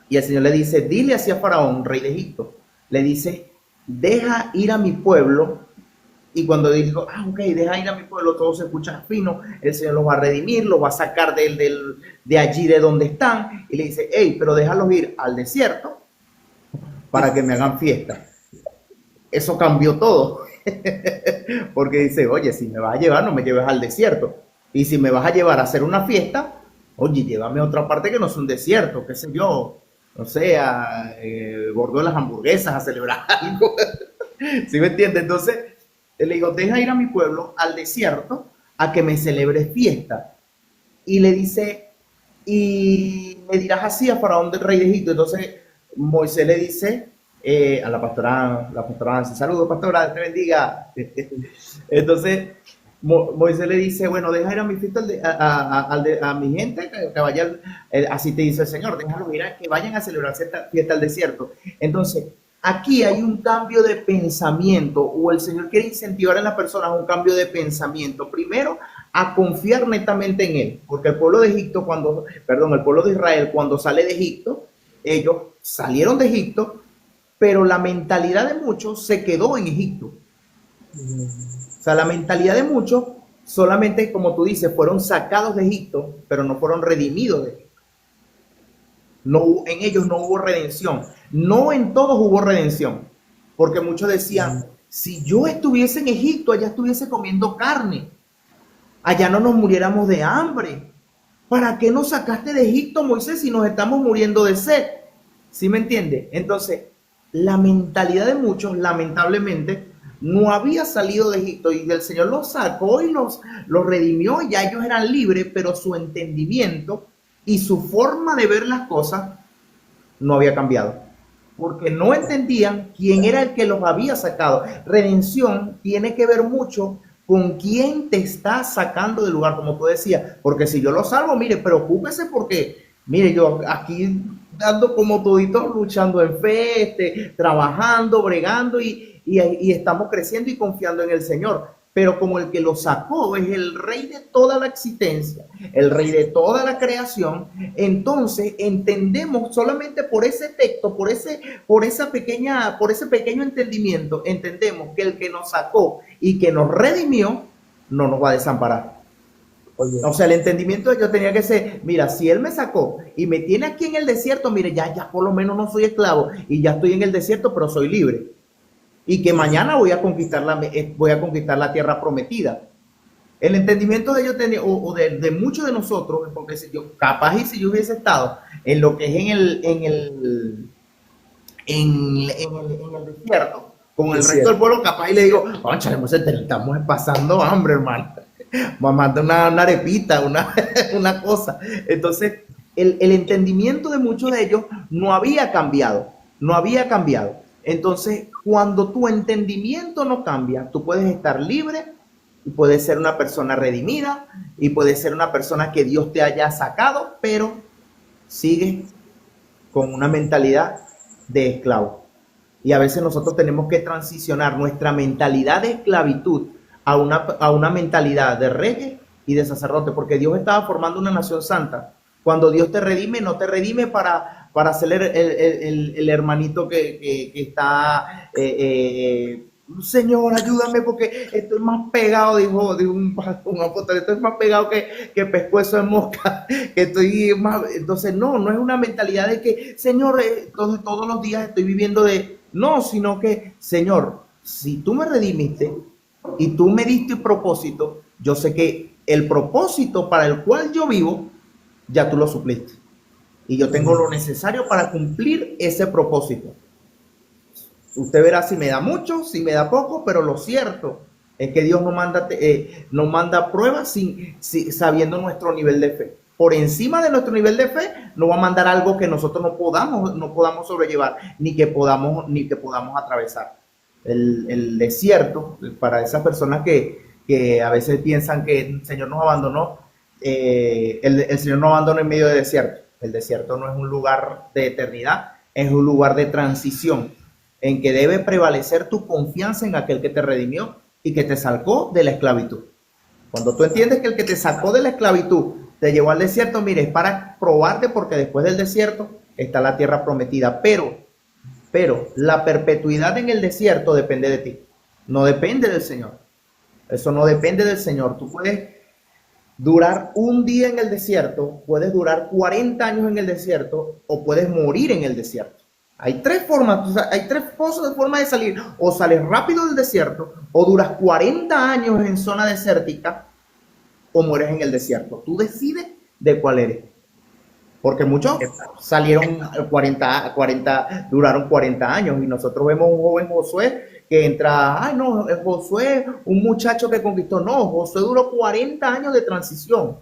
y el Señor le dice, dile así a Faraón, rey de Egipto, le dice, deja ir a mi pueblo. Y cuando dijo, ok, deja ir a mi pueblo, todo se escucha fino, el Señor los va a redimir, los va a sacar de allí de donde están, y le dice, hey, pero déjalos ir al desierto para que me hagan fiesta. Eso cambió todo, porque dice, oye, si me vas a llevar, no me lleves al desierto, y si me vas a llevar a hacer una fiesta, oye, llévame a otra parte que no es un desierto, qué sé yo, no sé, a Gordo de las Hamburguesas, a celebrar algo. ¿Sí me entiendes? Entonces le digo, deja ir a mi pueblo al desierto a que me celebre fiesta. Y le dice, y me dirás así a Faraón del rey de Egipto. Entonces Moisés le dice a la pastora, saludos pastora, te bendiga. Entonces Moisés le dice, bueno, deja ir a mi fiesta a mi gente, que vaya, así te dice el Señor, déjalo ir a que vayan a celebrar esta fiesta al desierto. Entonces, aquí hay un cambio de pensamiento, o el Señor quiere incentivar en las personas un cambio de pensamiento. Primero, a confiar netamente en Él, porque el pueblo de el pueblo de Israel, cuando sale de Egipto, ellos salieron de Egipto, pero la mentalidad de muchos se quedó en Egipto. O sea, la mentalidad de muchos solamente, como tú dices, fueron sacados de Egipto, pero no fueron redimidos de Egipto. No, en ellos no hubo redención. No en todos hubo redención. Porque muchos decían, si yo estuviese en Egipto, allá estuviese comiendo carne. Allá no nos muriéramos de hambre. ¿Para qué nos sacaste de Egipto, Moisés, si nos estamos muriendo de sed? ¿Sí me entiende? Entonces, la mentalidad de muchos, lamentablemente, no había salido de Egipto y el Señor los sacó y los redimió y ya ellos eran libres, pero su entendimiento y su forma de ver las cosas no había cambiado, porque no entendían quién era el que los había sacado. Redención tiene que ver mucho con quién te está sacando del lugar, como tú decías, porque si yo lo salvo, mire, preocúpese porque, mire, yo aquí dando como toditos, luchando en fe, trabajando, bregando y estamos creciendo y confiando en el Señor. pero como el que lo sacó es el rey de toda la existencia, el rey de toda la creación, entonces entendemos solamente por ese texto, por ese pequeño entendimiento, entendemos que el que nos sacó y que nos redimió no nos va a desamparar. Oye, O sea, el entendimiento de que yo tenía que ser, mira, si él me sacó y me tiene aquí en el desierto, mire, ya por lo menos no soy esclavo y ya estoy en el desierto, pero soy libre. Y que mañana voy a conquistar la tierra prometida. El entendimiento de ellos tenía, o de muchos de nosotros, porque si yo, capaz y si yo hubiese estado en lo que es en el desierto, con el es resto del cierto. pueblo, capaz y le digo, concha, estamos pasando hambre, hermano. Mamando una arepita, una cosa. Entonces, el entendimiento de muchos de ellos no había cambiado, no había cambiado. Entonces, cuando tu entendimiento no cambia, tú puedes estar libre y puedes ser una persona redimida y puedes ser una persona que Dios te haya sacado, pero sigues con una mentalidad de esclavo. Y a veces nosotros tenemos que transicionar nuestra mentalidad de esclavitud a una mentalidad de rey y de sacerdote, porque Dios estaba formando una nación santa. Cuando Dios te redime, no te redime para ser el hermanito que está, Señor, ayúdame porque estoy más pegado, dijo un apóstol, estoy más pegado que pescuezo de mosca, que estoy más... Entonces, no es una mentalidad de que, Señor, todos los días estoy viviendo de... No, sino que, Señor, si tú me redimiste y tú me diste un propósito, yo sé que el propósito para el cual yo vivo, ya tú lo supliste. Y yo tengo lo necesario para cumplir ese propósito. Usted verá si me da mucho, si me da poco, pero lo cierto es que Dios nos manda pruebas sabiendo nuestro nivel de fe. Por encima de nuestro nivel de fe, nos va a mandar algo que nosotros no podamos sobrellevar, ni que podamos atravesar. El desierto, para esas personas que a veces piensan que el Señor nos abandonó, el Señor nos abandonó en medio del desierto. El desierto no es un lugar de eternidad, es un lugar de transición en que debe prevalecer tu confianza en aquel que te redimió y que te sacó de la esclavitud. Cuando tú entiendes que el que te sacó de la esclavitud te llevó al desierto, mire, es para probarte porque después del desierto está la tierra prometida. Pero la perpetuidad en el desierto depende de ti, no depende del Señor. Eso no depende del Señor. Tú puedes durar un día en el desierto, puedes durar 40 años en el desierto o puedes morir en el desierto. Hay tres formas, hay tres formas de salir. O sales rápido del desierto, o duras 40 años en zona desértica, o mueres en el desierto. Tú decides de cuál eres. Porque muchos salieron 40 duraron 40 años y nosotros vemos un joven Josué que entra, ay no, Josué, un muchacho que conquistó. No, Josué duró 40 años de transición.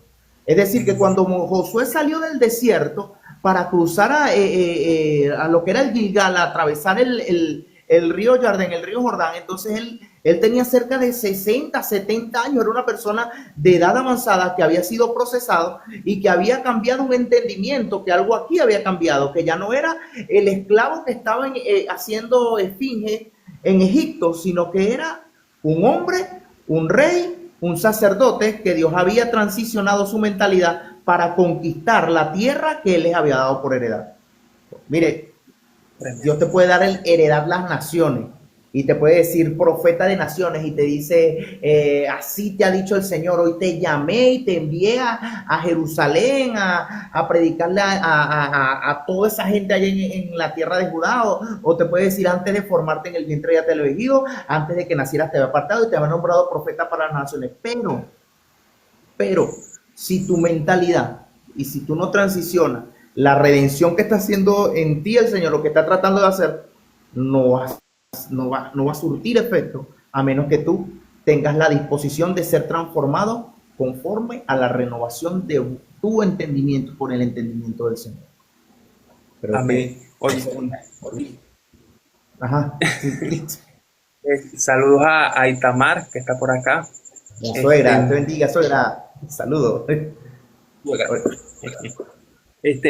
Es decir, que cuando Josué salió del desierto para cruzar a lo que era el Gilgal, a atravesar el río Jordán, el río Jordán, entonces él tenía cerca de 60, 70 años, era una persona de edad avanzada que había sido procesado y que había cambiado un entendimiento, que algo aquí había cambiado, que ya no era el esclavo que estaba haciendo esfinge en Egipto, sino que era un hombre, un rey, un sacerdote, que Dios había transicionado su mentalidad para conquistar la tierra que Él les había dado por heredad. Mire, Dios te puede dar heredar las naciones y te puede decir profeta de naciones y te dice, así te ha dicho el Señor, hoy te llamé y te envié a Jerusalén a predicarle a toda esa gente allá en la tierra de Judá, o te puede decir, antes de formarte en el vientre ya te lo he elegido, antes de que nacieras te había apartado y te había nombrado profeta para las naciones. Pero si tu mentalidad y si tú no transicionas la redención que está haciendo en ti el Señor, lo que está tratando de hacer, no va a surtir efecto a menos que tú tengas la disposición de ser transformado conforme a la renovación de tu entendimiento por el entendimiento del Señor. Pero Amén. Oye, ajá, sí, saludos a Itamar, que está por acá. la suegra, te Este, bendiga, suegra. Saludos.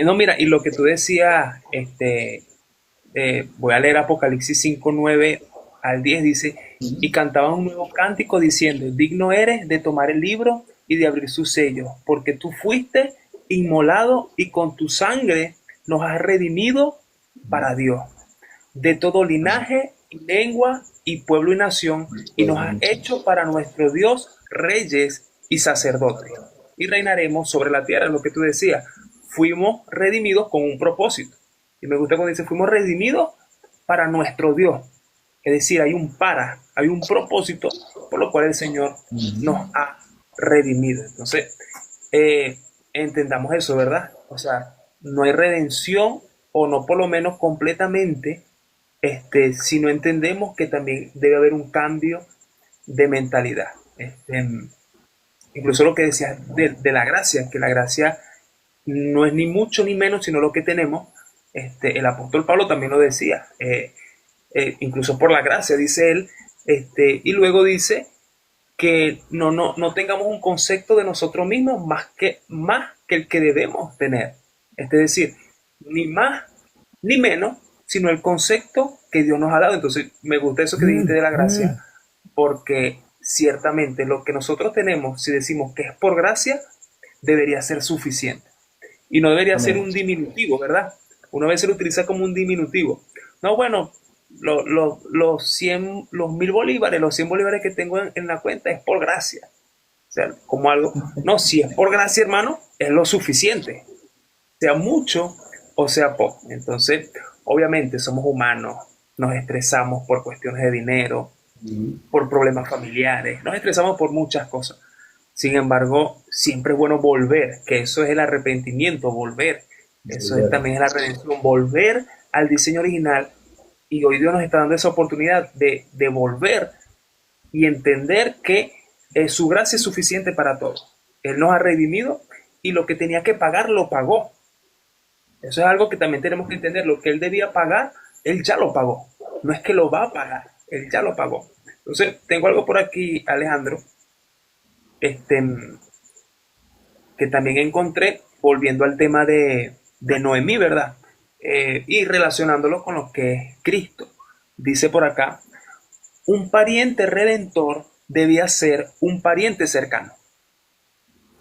no, mira, y lo que tú decías, voy a leer Apocalipsis 5:9 al 10, dice, y cantaban un nuevo cántico diciendo, digno eres de tomar el libro y de abrir sus sellos, porque tú fuiste inmolado y con tu sangre nos has redimido para Dios, de todo linaje, y lengua y pueblo y nación, y nos has hecho para nuestro Dios reyes y sacerdotes, y reinaremos sobre la tierra, lo que tú decías, fuimos redimidos con un propósito. Y me gusta cuando dice, fuimos redimidos para nuestro Dios. Es decir, hay un propósito por lo cual el Señor nos ha redimido. Entonces, entendamos eso, ¿verdad? O sea, no hay redención, o no por lo menos completamente, si no entendemos que también debe haber un cambio de mentalidad. Incluso lo que decías de la gracia, que la gracia no es ni mucho ni menos, sino lo que tenemos. El apóstol Pablo también lo decía, incluso por la gracia, dice él, y luego dice que no tengamos un concepto de nosotros mismos más que el que debemos tener. Es decir, ni más ni menos, sino el concepto que Dios nos ha dado. Entonces, me gusta eso que dijiste de la gracia, porque ciertamente lo que nosotros tenemos, si decimos que es por gracia, debería ser suficiente. Y no debería ser un diminutivo, ¿verdad? Una vez se lo utiliza como un diminutivo. No, bueno, los 1000 bolívares, los 100 bolívares que tengo en la cuenta es por gracia. O sea, como algo. No, si es por gracia, hermano, es lo suficiente. Sea mucho o sea poco. Entonces, obviamente somos humanos, nos estresamos por cuestiones de dinero, por problemas familiares, nos estresamos por muchas cosas. Sin embargo, siempre es bueno volver, que eso es el arrepentimiento, volver. Eso es, también es la redención, volver al diseño original. Y hoy Dios nos está dando esa oportunidad de volver y entender que su gracia es suficiente para todos. Él nos ha redimido y lo que tenía que pagar lo pagó. Eso es algo que también tenemos que entender. Lo que Él debía pagar, Él ya lo pagó. No es que lo va a pagar, Él ya lo pagó. Entonces, tengo algo por aquí, Alejandro, que también encontré, volviendo al tema de Noemí, ¿verdad? Y relacionándolo con lo que es Cristo. Dice por acá, un pariente redentor debía ser un pariente cercano.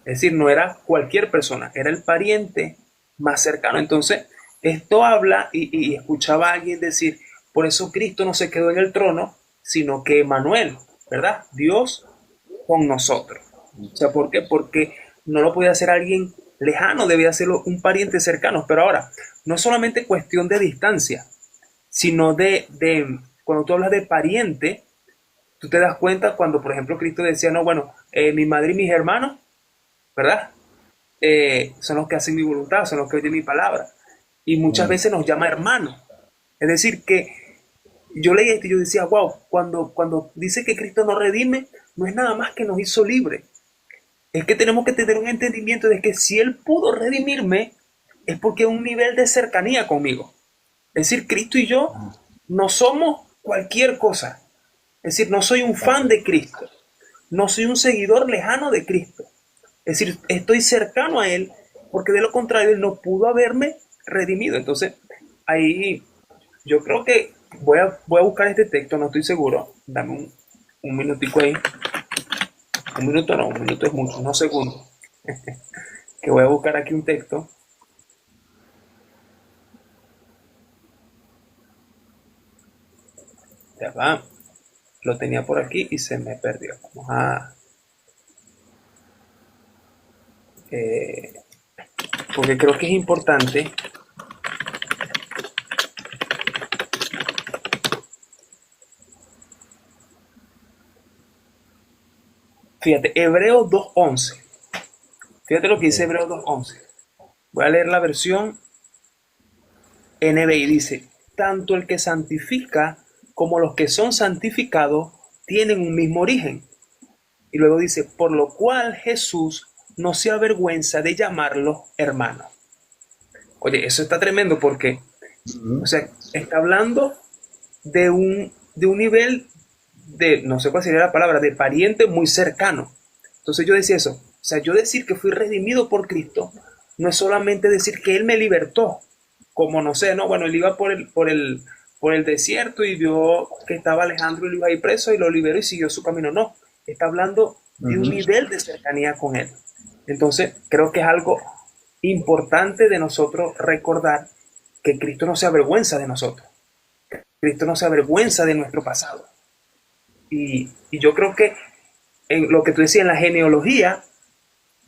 Es decir, no era cualquier persona, era el pariente más cercano. Entonces, esto habla, y escuchaba a alguien decir, por eso Cristo no se quedó en el trono, sino que Emmanuel, ¿verdad? Dios con nosotros. O sea, ¿por qué? Porque no lo podía hacer alguien lejano, debía hacerlo un pariente cercano. Pero ahora, no es solamente cuestión de distancia, sino cuando tú hablas de pariente, tú te das cuenta cuando, por ejemplo, Cristo decía, no, bueno, mi madre y mis hermanos, ¿verdad? Son los que hacen mi voluntad, son los que oyen mi palabra. Y muchas veces nos llama hermano. Es decir, que yo leí esto y yo decía, wow, cuando dice que Cristo nos redime, no es nada más que nos hizo libre. Es que tenemos que tener un entendimiento de que si Él pudo redimirme, es porque hay un nivel de cercanía conmigo. Es decir, Cristo y yo no somos cualquier cosa. Es decir, no soy un fan de Cristo. No soy un seguidor lejano de Cristo. Es decir, estoy cercano a Él porque de lo contrario Él no pudo haberme redimido. Entonces, ahí yo creo que voy a buscar este texto, no estoy seguro. Dame un minutico ahí. Un minuto no, un minuto es mucho, unos segundos. Que voy a buscar aquí un texto. Ya va. Lo tenía por aquí y se me perdió. Vamos a... porque creo que es importante. Fíjate, Hebreos 2.11. Fíjate lo que dice Hebreos 2.11. Voy a leer la versión NBI. Dice, tanto el que santifica como los que son santificados tienen un mismo origen. Y luego dice, por lo cual Jesús no se avergüenza de llamarlos hermanos. Oye, eso está tremendo porque, o sea, está hablando de un nivel de, no sé cuál sería la palabra, de pariente muy cercano. Entonces yo decía eso, o sea, yo decir que fui redimido por Cristo, no es solamente decir que Él me libertó, como no sé, no, bueno, Él iba por el desierto y vio que estaba Alejandro y lo iba a ir preso y lo liberó y siguió su camino. No, está hablando de un Ujú. nivel de cercanía con él. Entonces, creo que es algo importante de nosotros recordar que Cristo no se avergüenza de nosotros. Cristo no se avergüenza de nuestro pasado. Y yo creo que en lo que tú decías en la genealogía,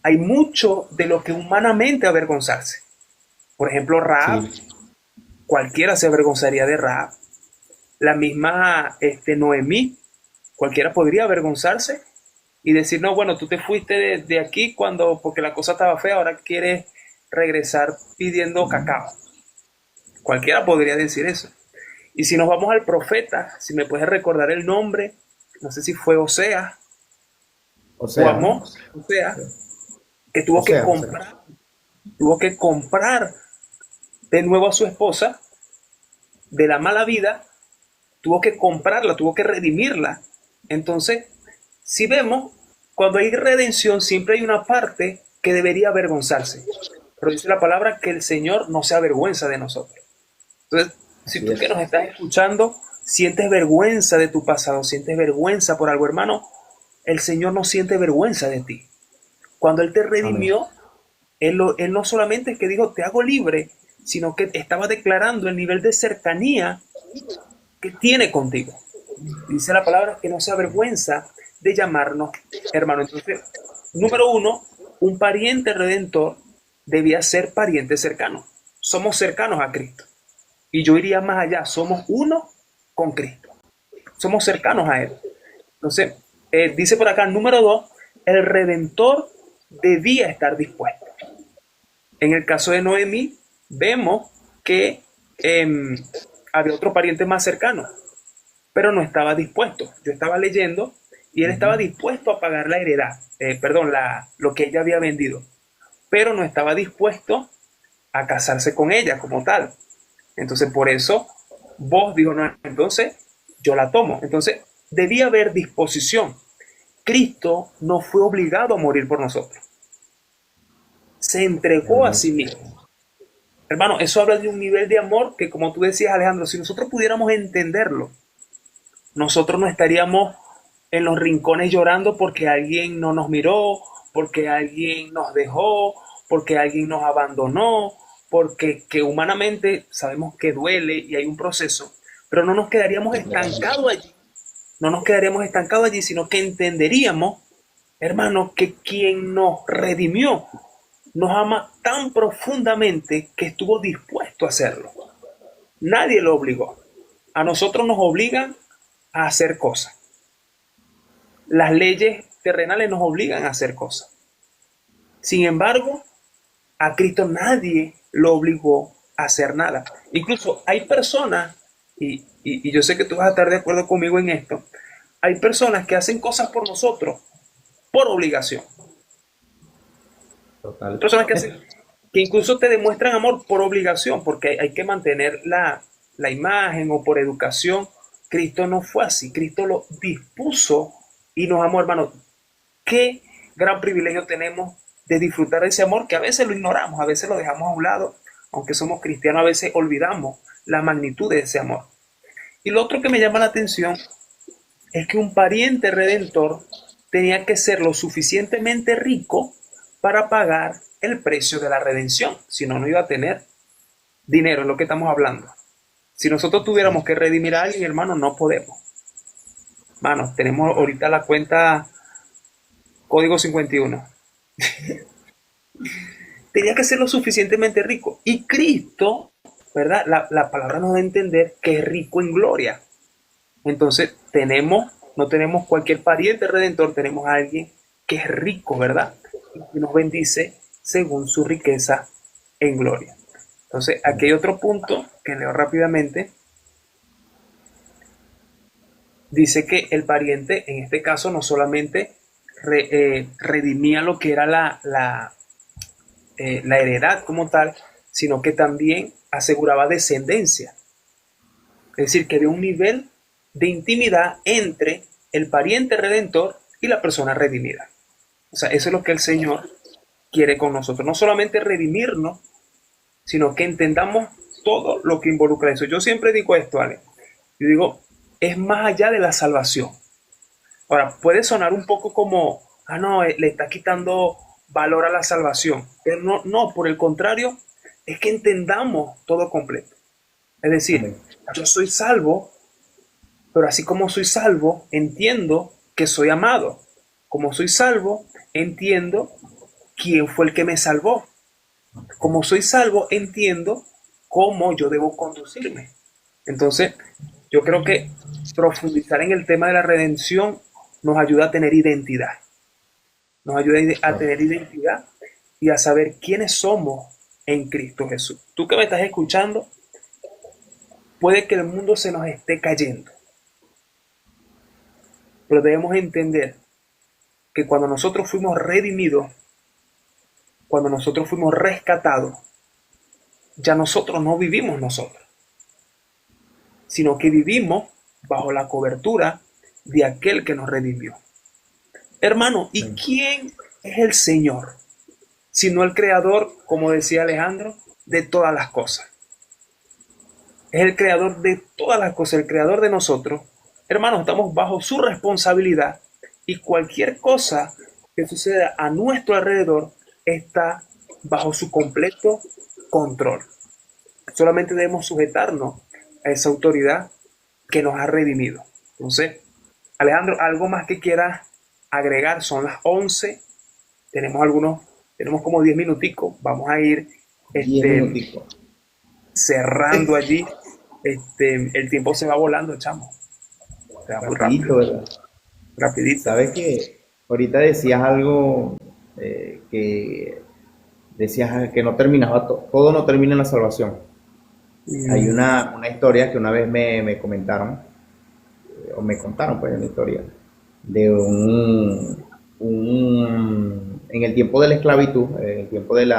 hay mucho de lo que humanamente avergonzarse. Por ejemplo, Rahab, Sí, cualquiera se avergonzaría de Rahab. La misma Noemí, cualquiera podría avergonzarse y decir, no, bueno, tú te fuiste de aquí cuando, porque la cosa estaba fea, ahora quieres regresar pidiendo cacao. Cualquiera podría decir eso. Y si nos vamos al profeta, si me puedes recordar el nombre, no sé si fue Oseas o o sea, Amós, Oseas, que o sea, tuvo que comprar de nuevo a su esposa de la mala vida, tuvo que comprarla, tuvo que redimirla. Entonces, si vemos, cuando hay redención, siempre hay una parte que debería avergonzarse. Pero dice la palabra que el Señor no se avergüenza de nosotros. Entonces, si así tú que nos es. estás escuchando sientes vergüenza de tu pasado, sientes vergüenza por algo, hermano, el Señor no siente vergüenza de ti. Cuando Él te Amén. redimió, él no solamente es que dijo, te hago libre, sino que estaba declarando el nivel de cercanía que tiene contigo. Dice la palabra que no se avergüenza de llamarnos hermano. Entonces, número uno, un pariente redentor debía ser pariente cercano. Somos cercanos a Cristo. Y yo iría más allá, somos uno con Cristo. Somos cercanos a Él. Entonces, dice por acá, número dos, el redentor debía estar dispuesto. En el caso de Noemí, vemos que eh, había otro pariente más cercano, pero no estaba dispuesto. Yo estaba leyendo y él estaba Ujú. dispuesto a pagar la heredad, perdón, lo que ella había vendido, pero no estaba dispuesto a casarse con ella como tal. Entonces, por eso, vos dijo, no, entonces yo la tomo. Entonces, debía haber disposición. Cristo no fue obligado a morir por nosotros. Se entregó a Amén. sí mismo. Hermano, eso habla de un nivel de amor que, como tú decías, Alejandro, si nosotros pudiéramos entenderlo, nosotros no estaríamos en los rincones llorando porque alguien no nos miró, porque alguien nos dejó, porque alguien nos abandonó, porque que humanamente sabemos que duele y hay un proceso, pero no nos quedaríamos estancados allí, no nos quedaríamos estancados allí, sino que entenderíamos, hermano, que quien nos redimió nos ama tan profundamente que estuvo dispuesto a hacerlo. Nadie lo obligó. A nosotros nos obligan a hacer cosas. Las leyes terrenales nos obligan a hacer cosas. Sin embargo, a Cristo nadie lo obligó a hacer nada. Incluso hay personas, y yo sé que tú vas a estar de acuerdo conmigo en esto, hay personas que hacen cosas por nosotros por obligación. Total. Personas que incluso te demuestran amor por obligación, porque hay que mantener la imagen o por educación. Cristo no fue así, Cristo lo dispuso y nos amó, hermano. Qué gran privilegio tenemos de disfrutar de ese amor que a veces lo ignoramos, a veces lo dejamos a un lado, aunque somos cristianos, a veces olvidamos la magnitud de ese amor. Y lo otro que me llama la atención es que un pariente redentor tenía que ser lo suficientemente rico para pagar el precio de la redención, si no, no iba a tener dinero, es lo que estamos hablando. Si nosotros tuviéramos que redimir a alguien, hermano, no podemos. Hermano, tenemos ahorita la cuenta código 51. Tenía que ser lo suficientemente rico. Y Cristo, ¿verdad? La palabra nos da a entender que es rico en gloria. Entonces, no tenemos cualquier pariente redentor, tenemos a alguien que es rico, ¿verdad? Y que nos bendice según su riqueza en gloria. Entonces, aquí hay otro punto que leo rápidamente. Dice que el pariente, en este caso, no solamente redimía lo que era la heredad como tal, sino que también aseguraba descendencia. Es decir, que había un nivel de intimidad entre el pariente redentor y la persona redimida. O sea, eso es lo que el Señor quiere con nosotros. No solamente redimirnos, sino que entendamos todo lo que involucra eso. Yo siempre digo esto, Ale. Yo digo, es más allá de la salvación. Ahora, puede sonar un poco como, no, le está quitando valor a la salvación. Pero no, no, por el contrario, es que entendamos todo completo. Es decir, Amén. yo soy salvo, pero así como soy salvo, entiendo que soy amado. Como soy salvo, entiendo quién fue el que me salvó. Como soy salvo, entiendo cómo yo debo conducirme. Entonces, yo creo que profundizar en el tema de la redención nos ayuda a tener identidad. Nos ayuda a Claro. tener identidad y a saber quiénes somos en Cristo Jesús. Tú que me estás escuchando, puede que el mundo se nos esté cayendo, pero debemos entender que cuando nosotros fuimos redimidos, cuando nosotros fuimos rescatados, ya nosotros no vivimos nosotros, sino que vivimos bajo la cobertura de aquel que nos redimió. Hermano, ¿y Amén. quién es el Señor? Sino el creador, como decía Alejandro, de todas las cosas. Es el creador de todas las cosas, el creador de nosotros. Hermanos, estamos bajo su responsabilidad y cualquier cosa que suceda a nuestro alrededor está bajo su completo control. Solamente debemos sujetarnos a esa autoridad que nos ha redimido. Entonces, Alejandro, algo más que quieras agregar, son las 11, tenemos como 10 minuticos, vamos a ir 10 este, minuticos. cerrando allí. El tiempo se va volando, chamo, se va muy rápido, Rapidito, ¿verdad? rapidito. Sabes que ahorita decías algo que decías que no terminaba todo no termina en la salvación. Hay Mm, una historia que una vez me comentaron, o me contaron pues una historia, de en el tiempo de la esclavitud, en el tiempo de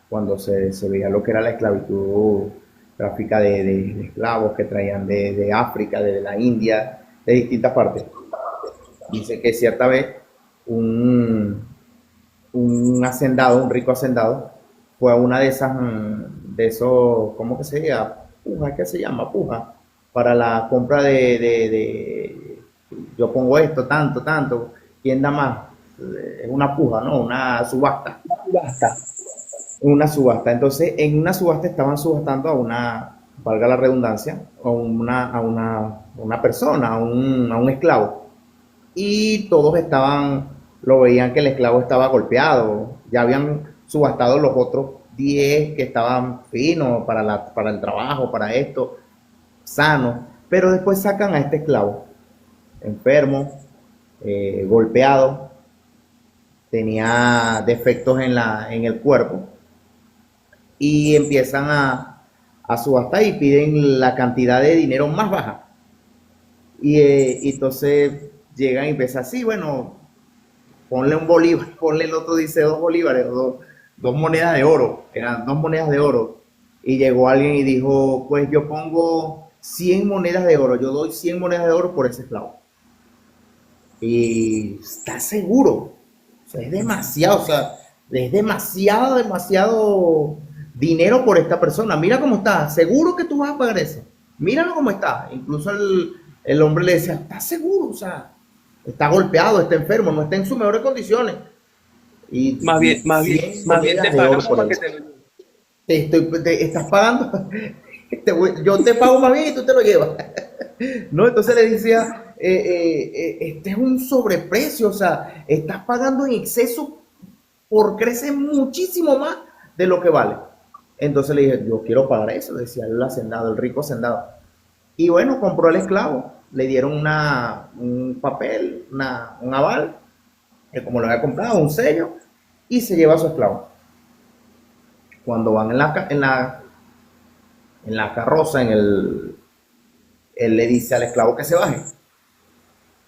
cuando se veía lo que era la esclavitud, tráfica de esclavos que traían de África, de la India, de distintas partes. Dice que cierta vez un, un hacendado, un rico hacendado, fue a una de esas, de esos, ¿cómo que se llama? Puja, ¿qué se llama? Puja, para la compra yo pongo esto, tanto, tanto, ¿quién da más? Es una puja, ¿no? Una subasta. basta. Una subasta. Entonces, en una subasta estaban subastando a valga la redundancia, a una persona, a un esclavo. Y todos lo veían que el esclavo estaba golpeado. Ya habían subastado los otros 10 que estaban finos para el trabajo, para esto, sanos. Pero después sacan a este esclavo, enfermo, golpeado, tenía defectos en el cuerpo y empiezan a subastar y piden la cantidad de dinero más baja. Y entonces llegan y empiezan así, bueno, ponle un bolívar, ponle el otro dice 2 bolívares, dos monedas de oro, eran 2 monedas de oro. Y llegó alguien y dijo, pues yo pongo 100 monedas de oro, yo doy 100 monedas de oro por ese esclavo. Y está seguro, o sea, es demasiado, o sea, es demasiado, demasiado dinero por esta persona. Mira cómo está, seguro que tú vas a pagar eso. Míralo cómo está. Incluso el hombre le decía, ¿estás seguro? O sea, está golpeado, está enfermo, no está en sus mejores condiciones. Más bien, Y más bien, 100 más bien te monedas de oro pagamos por para él. que te lo lleves. Estás pagando, yo te pago más bien y tú te lo llevas. No, entonces le decía, este es un sobreprecio, o sea, estás pagando en exceso por crecer muchísimo más de lo que vale. Entonces le dije, yo quiero pagar eso, decía el hacendado, el rico hacendado. Y bueno, compró al esclavo, le dieron un papel, un aval, que como lo había comprado, un sello, y se lleva a su esclavo. Cuando van en la carroza, él le dice al esclavo que se baje.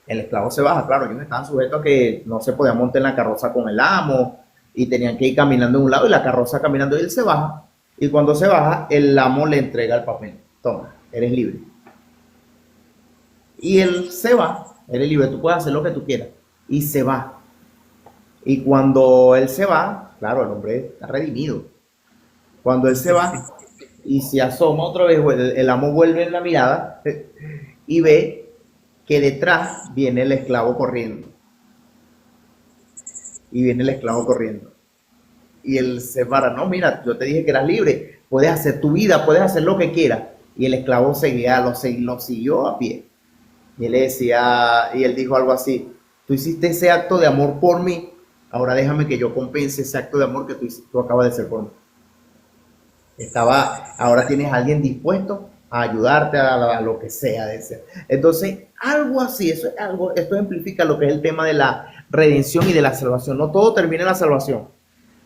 El esclavo se baja, claro, ellos estaban sujetos a que no se podían montar en la carroza con el amo y tenían que ir caminando de un lado y la carroza caminando y él se baja. Y cuando se baja, el amo le entrega el papel. Toma, eres libre. Y él se va, eres libre, tú puedes hacer lo que tú quieras. Y se va. Y cuando él se va, claro, el hombre está redimido. Cuando él se va, y se asoma otra vez, el amo vuelve en la mirada y ve que detrás viene el esclavo corriendo. Y viene el esclavo corriendo. Y él se para, no, mira, yo te dije que eras libre, puedes hacer tu vida, puedes hacer lo que quieras. Y el esclavo seguía, lo siguió a pie. Y él le decía, y él dijo algo así, tú hiciste ese acto de amor por mí, ahora déjame que yo compense ese acto de amor que tú acabas de hacer por mí. Ahora tienes a alguien dispuesto a ayudarte a lo que sea de ser. Entonces, algo así, eso es algo, esto ejemplifica lo que es el tema de la redención y de la salvación. No todo termina en la salvación.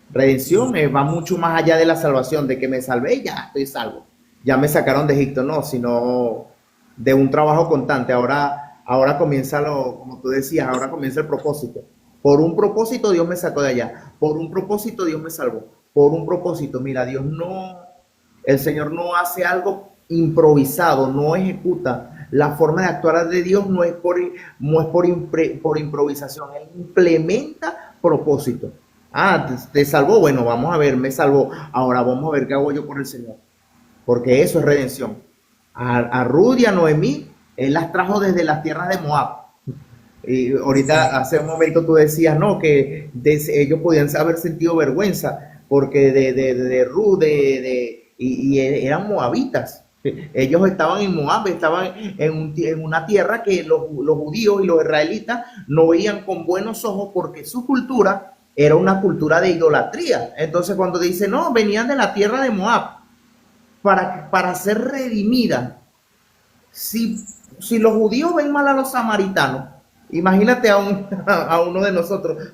Redención va mucho más allá de la salvación, de que me salvé y ya estoy salvo. Ya me sacaron de Egipto, no, sino de un trabajo constante. Ahora comienza como tú decías, ahora comienza el propósito. Por un propósito Dios me sacó de allá. Por un propósito Dios me salvó. Por un propósito, mira, el Señor no hace algo improvisado, no ejecuta. La forma de actuar de Dios no es por improvisación, Él implementa propósito. Te salvó, bueno, vamos a ver, me salvó. Ahora vamos a ver qué hago yo por el Señor. Porque eso es redención. A Ruth y a Noemí, Él las trajo desde las tierras de Moab. Y ahorita, hace un momento tú decías, no, que ellos podían haber sentido vergüenza, porque de Ruth, y eran moabitas. Ellos estaban en Moab, estaban en una tierra que los judíos y los israelitas no veían con buenos ojos, porque su cultura era una cultura de idolatría. Entonces cuando dice, no, venían de la tierra de Moab para ser redimida. Si los judíos ven mal a los samaritanos, imagínate a uno de nosotros,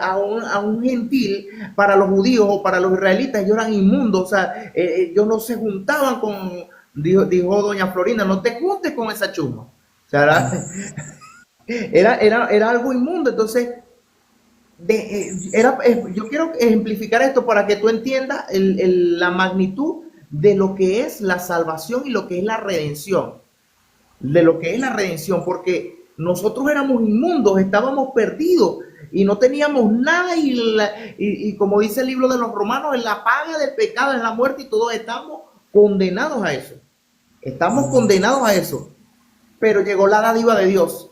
a un gentil. Para los judíos o para los israelitas, ellos eran inmundos, o sea, ellos no se juntaban dijo doña Florinda, no te juntes con esa chusma. O sea, era algo inmundo. Entonces, yo quiero ejemplificar esto para que tú entiendas la magnitud de lo que es la salvación y lo que es la redención. De lo que es la redención, porque nosotros éramos inmundos, estábamos perdidos y no teníamos nada, y como dice el libro de los Romanos, en la paga del pecado, en la muerte, y todos estamos condenados a eso. Estamos condenados a eso. Pero llegó la dádiva de Dios.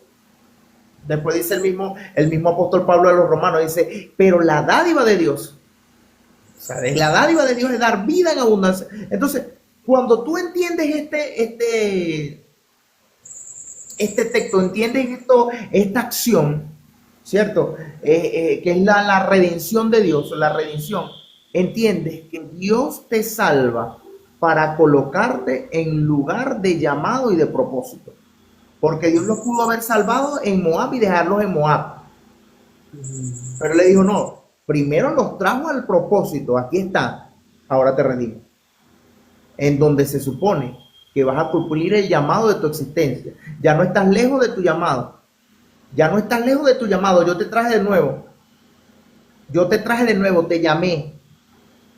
Después dice el mismo apóstol Pablo a los Romanos, dice, pero la dádiva de Dios, o sea, la dádiva de Dios es dar vida en abundancia. Entonces, cuando tú entiendes este texto, entiendes esta acción, ¿cierto? Que es la redención de Dios, la redención. Entiendes que Dios te salva para colocarte en lugar de llamado y de propósito. Porque Dios los pudo haber salvado en Moab y dejarlos en Moab. Pero le dijo, no, primero los trajo al propósito, aquí está, ahora te redimo. En donde se supone que vas a cumplir el llamado de tu existencia. Ya no estás lejos de tu llamado. Ya no estás lejos de tu llamado. Yo te traje de nuevo. Te llamé.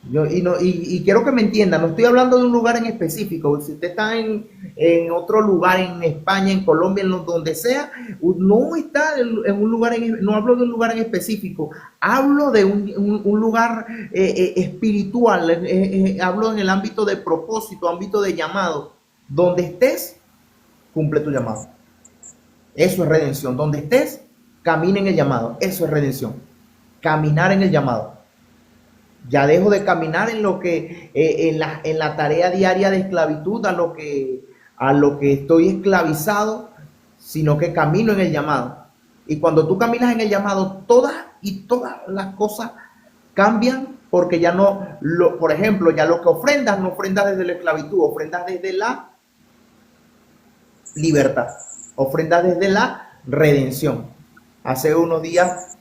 Y quiero que me entiendan, no estoy hablando de un lugar en específico. Si usted está en otro lugar, en España, en Colombia, donde sea, no está en un lugar, no hablo de un lugar en específico, hablo de un lugar espiritual, hablo en el ámbito de propósito, ámbito de llamado. Donde estés, cumple tu llamado. Eso es redención. Donde estés, camina en el llamado. Eso es redención. Caminar en el llamado. Ya dejo de caminar en lo que en la tarea diaria de esclavitud a lo que estoy esclavizado, sino que camino en el llamado. Y cuando tú caminas en el llamado, todas las cosas cambian, porque ya no, por ejemplo, ya lo que ofrendas, no ofrendas desde la esclavitud, ofrendas desde la libertad, ofrendas desde la redención. Hace unos días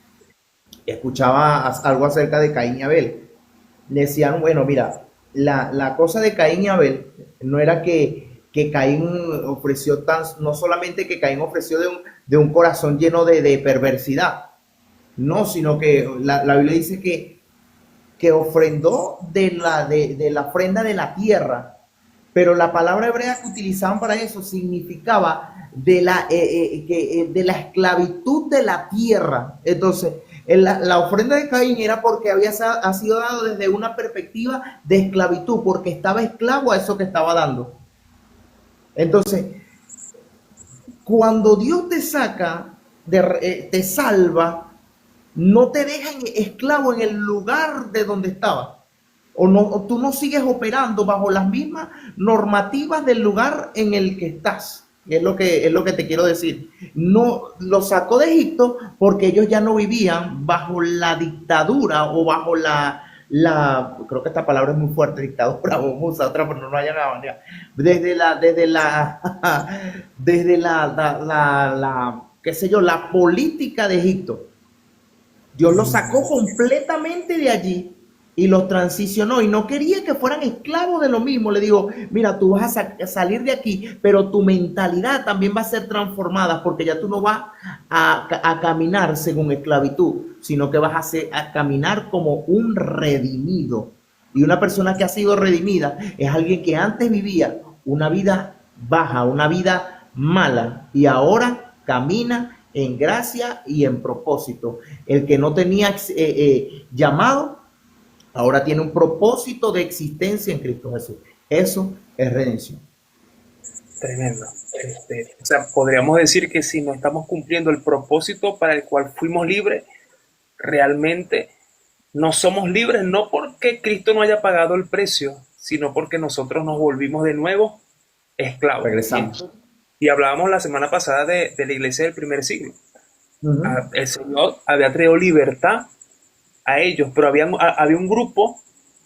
escuchaba algo acerca de Caín y Abel. Decían, bueno, mira, la cosa de Caín y Abel no era que Caín ofreció no solamente que Caín ofreció de un corazón lleno de perversidad, no, sino que la Biblia dice que ofrendó de la ofrenda de la tierra, pero la palabra hebrea que utilizaban para eso significaba de la esclavitud de la tierra. Entonces La ofrenda de Caín era porque ha sido dado desde una perspectiva de esclavitud, porque estaba esclavo a eso que estaba dando. Entonces, cuando Dios te saca, te salva, no te deja esclavo en el lugar de donde estaba. O tú no sigues operando bajo las mismas normativas del lugar en el que estás. Es lo que te quiero decir. No lo sacó de Egipto porque ellos ya no vivían bajo la dictadura o bajo creo que esta palabra es muy fuerte, dictadura, vamos a usar otra, pero no haya nada. Desde qué sé yo, la política de Egipto. Dios los sacó completamente de allí y los transicionó y no quería que fueran esclavos de lo mismo. Le digo, mira, tú vas a salir de aquí, pero tu mentalidad también va a ser transformada porque ya tú no vas a caminar según esclavitud, sino que vas a caminar como un redimido. Y una persona que ha sido redimida es alguien que antes vivía una vida baja, una vida mala y ahora camina en gracia y en propósito. El que no tenía llamado, ahora tiene un propósito de existencia en Cristo Jesús. Eso es redención. Tremendo. O sea, podríamos decir que si no estamos cumpliendo el propósito para el cual fuimos libres, realmente no somos libres, no porque Cristo no haya pagado el precio, sino porque nosotros nos volvimos de nuevo esclavos. Regresamos. Y hablábamos la semana pasada de la iglesia del primer siglo. El Señor había traído libertad a ellos, pero había un grupo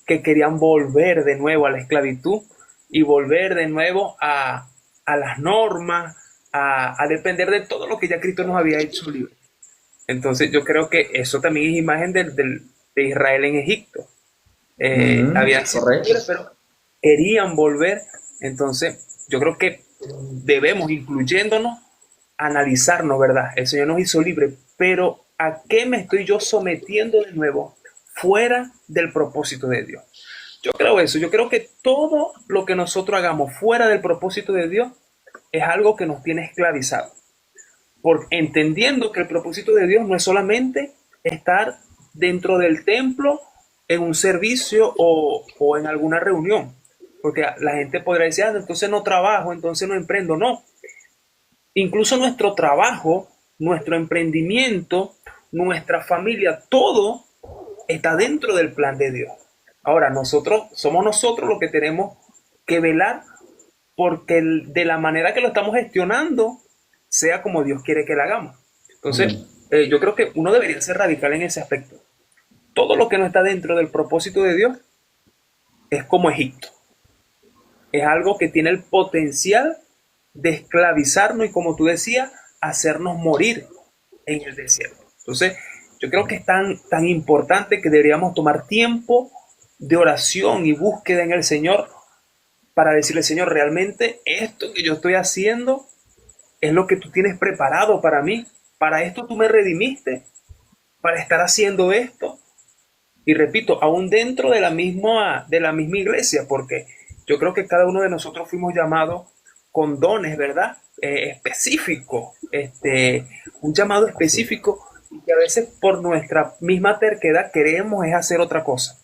que querían volver de nuevo a la esclavitud y volver de nuevo a las normas, a depender de todo lo que ya Cristo nos había hecho libre. Entonces yo creo que eso también es imagen de Israel en Egipto. Habían sido libres, pero querían volver. Entonces yo creo que debemos, incluyéndonos, analizarnos, ¿verdad? El Señor nos hizo libre, pero ¿a qué me estoy yo sometiendo de nuevo fuera del propósito de Dios? Yo creo eso, yo creo que todo lo que nosotros hagamos fuera del propósito de Dios es algo que nos tiene esclavizados. Entendiendo que el propósito de Dios no es solamente estar dentro del templo en un servicio o en alguna reunión, porque la gente podrá decir, entonces no trabajo, entonces no emprendo. No, incluso nuestro trabajo, nuestro emprendimiento, nuestra familia, todo está dentro del plan de Dios. Ahora, somos nosotros los que tenemos que velar porque de la manera que lo estamos gestionando sea como Dios quiere que lo hagamos. Entonces, yo creo que uno debería ser radical en ese aspecto. Todo lo que no está dentro del propósito de Dios es como Egipto. Es algo que tiene el potencial de esclavizarnos y, como tú decías, hacernos morir en el desierto. Entonces, yo creo que es tan importante que deberíamos tomar tiempo de oración y búsqueda en el Señor para decirle, Señor, realmente esto que yo estoy haciendo es lo que tú tienes preparado para mí. Para esto tú me redimiste, para estar haciendo esto. Y repito, aún dentro de la misma iglesia, porque yo creo que cada uno de nosotros fuimos llamados con dones, ¿verdad? Específicos, un llamado específico, y que a veces por nuestra misma terquedad queremos es hacer otra cosa.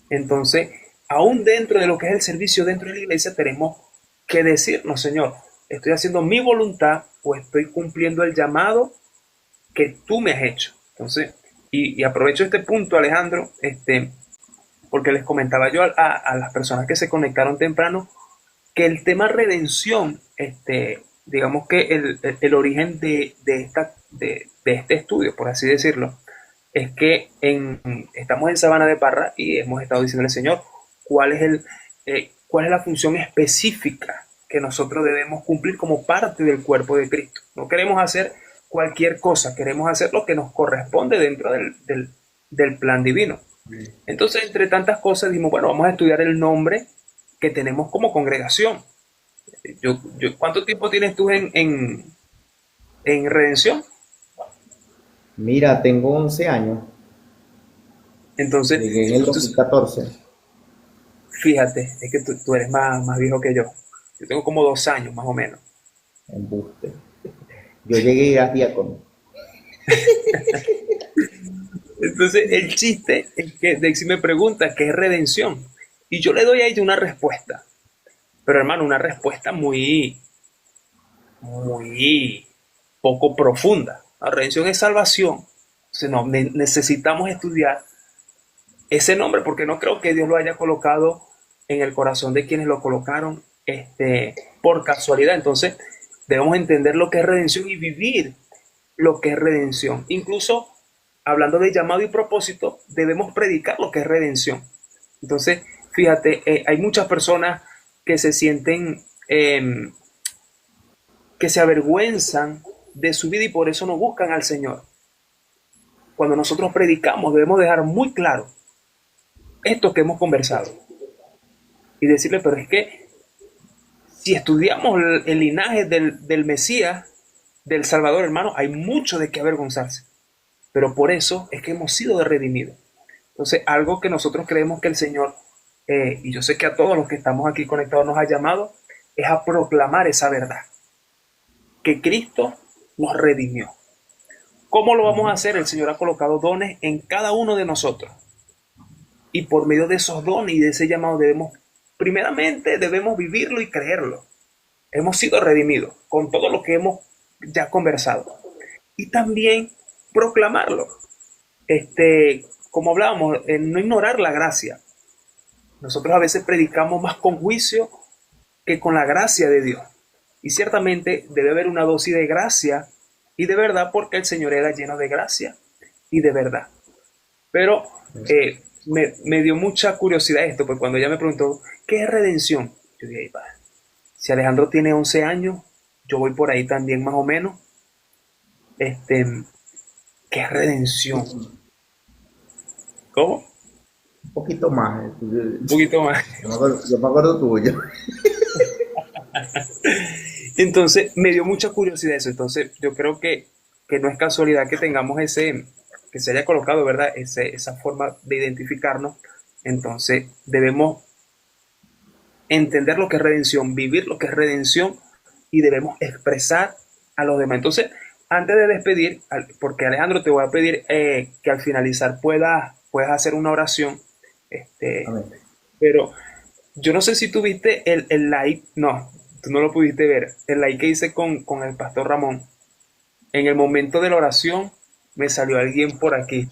Entonces, aún dentro de lo que es el servicio dentro de la iglesia, tenemos que decirnos, Señor, estoy haciendo mi voluntad o estoy cumpliendo el llamado que tú me has hecho. Entonces, y aprovecho este punto, Alejandro, porque les comentaba yo a las personas que se conectaron temprano que el tema redención, digamos que el origen de este estudio, por así decirlo, es que estamos en Sabana de Parra y hemos estado diciéndole, Señor, cuál es la función específica que nosotros debemos cumplir como parte del cuerpo de Cristo. No queremos hacer cualquier cosa, queremos hacer lo que nos corresponde dentro del plan divino. Entonces, entre tantas cosas, dijimos, bueno, vamos a estudiar el nombre que tenemos como congregación. ¿Cuánto tiempo tienes tú en Redención? Mira, tengo 11 años. Entonces, Llegué en el 2014. fíjate, es que tú eres más viejo que yo. Yo tengo como 2 años, más o menos. Embuste. Yo llegué a diácono. Entonces, el chiste es que Dexy me pregunta qué es redención. Y yo le doy a ella una respuesta. Pero hermano, una respuesta muy poco profunda. La redención es salvación. Entonces, no, necesitamos estudiar ese nombre porque no creo que Dios lo haya colocado en el corazón de quienes lo colocaron por casualidad. Entonces, debemos entender lo que es redención y vivir lo que es redención. Incluso, hablando de llamado y propósito, debemos predicar lo que es redención. Entonces, fíjate, hay muchas personas que se sienten, que se avergüenzan de su vida y por eso no buscan al Señor. Cuando nosotros predicamos, debemos dejar muy claro esto que hemos conversado y decirle, pero es que si estudiamos el linaje del Mesías, del Salvador, hermano, hay mucho de qué avergonzarse. Pero por eso es que hemos sido redimidos. Entonces, algo que nosotros creemos que el Señor, y yo sé que a todos los que estamos aquí conectados nos ha llamado, es a proclamar esa verdad, que Cristo nos redimió. ¿Cómo lo vamos a hacer? El Señor ha colocado dones en cada uno de nosotros. Y por medio de esos dones y de ese llamado primeramente debemos vivirlo y creerlo. Hemos sido redimidos con todo lo que hemos ya conversado. Y también proclamarlo. Como hablábamos, no ignorar la gracia. Nosotros a veces predicamos más con juicio que con la gracia de Dios. Y ciertamente debe haber una dosis de gracia y de verdad porque el Señor era lleno de gracia y de verdad. Pero me dio mucha curiosidad esto, porque cuando ella me preguntó, ¿qué es redención? Yo dije, si Alejandro tiene 11 años, yo voy por ahí también más o menos. ¿Qué es redención? ¿Cómo? Un poquito más. Un poquito más. Yo me acuerdo tuyo. Entonces, me dio mucha curiosidad eso. Entonces, yo creo que no es casualidad que tengamos que se haya colocado, ¿verdad? Esa forma de identificarnos. Entonces, debemos entender lo que es redención, vivir lo que es redención y debemos expresar a los demás. Entonces, antes de despedir, porque Alejandro te voy a pedir que al finalizar puedas hacer una oración. Amén. Pero yo no sé si tuviste el like, no, tú no lo pudiste ver, el like que hice con el pastor Ramón. En el momento de la oración me salió alguien por aquí.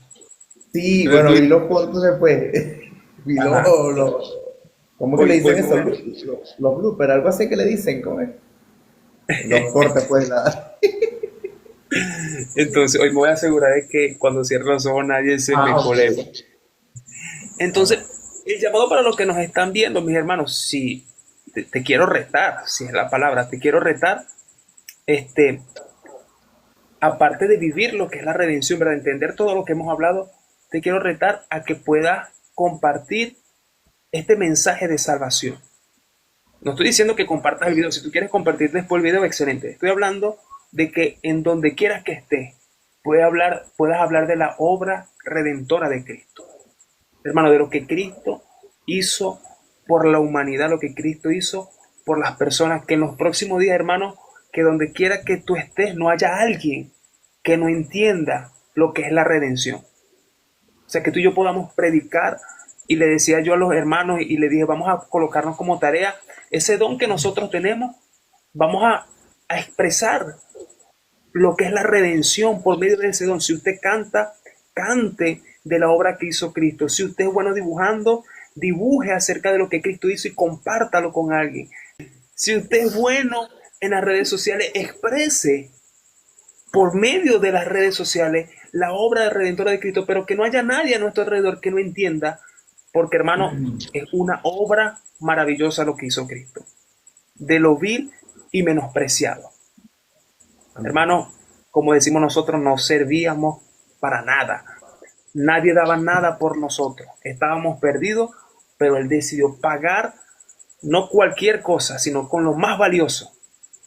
Sí, Entonces, bueno, vi los fotos después. Vi ajá, ¿cómo que le voy, dicen voy, eso? voy. Los bloopers, algo así que le dicen, ¿cómo es? Los cortes, pues, la... Entonces, hoy me voy a asegurar de que cuando cierre los ojos nadie se me Ah, ok. cole. Entonces, el llamado para los que nos están viendo, mis hermanos, si te quiero retar, si es la palabra, te quiero retar, este, aparte de vivir lo que es la redención, ¿verdad? Entender todo lo que hemos hablado, te quiero retar a que puedas compartir este mensaje de salvación. No estoy diciendo que compartas el video, si tú quieres compartir después el video, excelente. Estoy hablando de que en donde quieras que estés, puedas hablar de la obra redentora de Cristo. Hermano, de lo que Cristo hizo por la humanidad, lo que Cristo hizo por las personas, que en los próximos días, hermano, que donde quiera que tú estés, no haya alguien que no entienda lo que es la redención. O sea, que tú y yo podamos predicar, y le decía yo a los hermanos, y le dije, vamos a colocarnos como tarea, ese don que nosotros tenemos, vamos a expresar lo que es la redención por medio de ese don. Si usted canta, cante de la obra que hizo Cristo. Si usted es bueno dibujando, dibuje acerca de lo que Cristo hizo y compártalo con alguien. Si usted es bueno en las redes sociales, exprese por medio de las redes sociales la obra redentora de Cristo, pero que no haya nadie a nuestro alrededor que no entienda, porque hermano, es una obra maravillosa lo que hizo Cristo, de lo vil y menospreciado. Hermano, como decimos nosotros, no servíamos para nada. Nadie daba nada por nosotros. Estábamos perdidos, pero Él decidió pagar no cualquier cosa, sino con lo más valioso.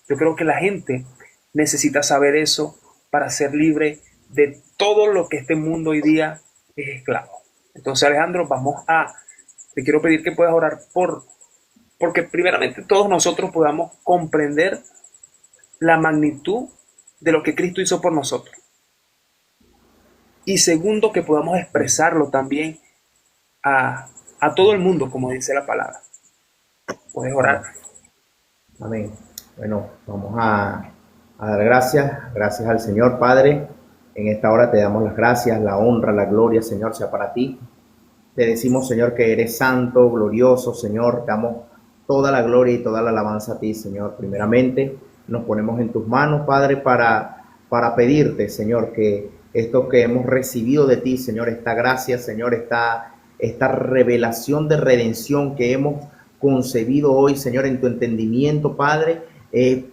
Yo creo que la gente necesita saber eso para ser libre de todo lo que este mundo hoy día es esclavo. Entonces, Alejandro, te quiero pedir que puedas orar porque primeramente todos nosotros podamos comprender la magnitud de lo que Cristo hizo por nosotros. Y segundo, que podamos expresarlo también a todo el mundo, como dice la palabra. Puedes orar. Amén. Amén. Bueno, vamos a dar gracias, gracias al Señor Padre. En esta hora te damos las gracias, la honra, la gloria, Señor, sea para ti. Te decimos, Señor, que eres santo, glorioso, Señor. Te damos toda la gloria y toda la alabanza a ti, Señor. Primeramente, nos ponemos en tus manos, Padre, para pedirte, Señor, que esto que hemos recibido de ti, Señor, esta gracia, Señor, esta revelación de redención que hemos concebido hoy, Señor, en tu entendimiento, Padre,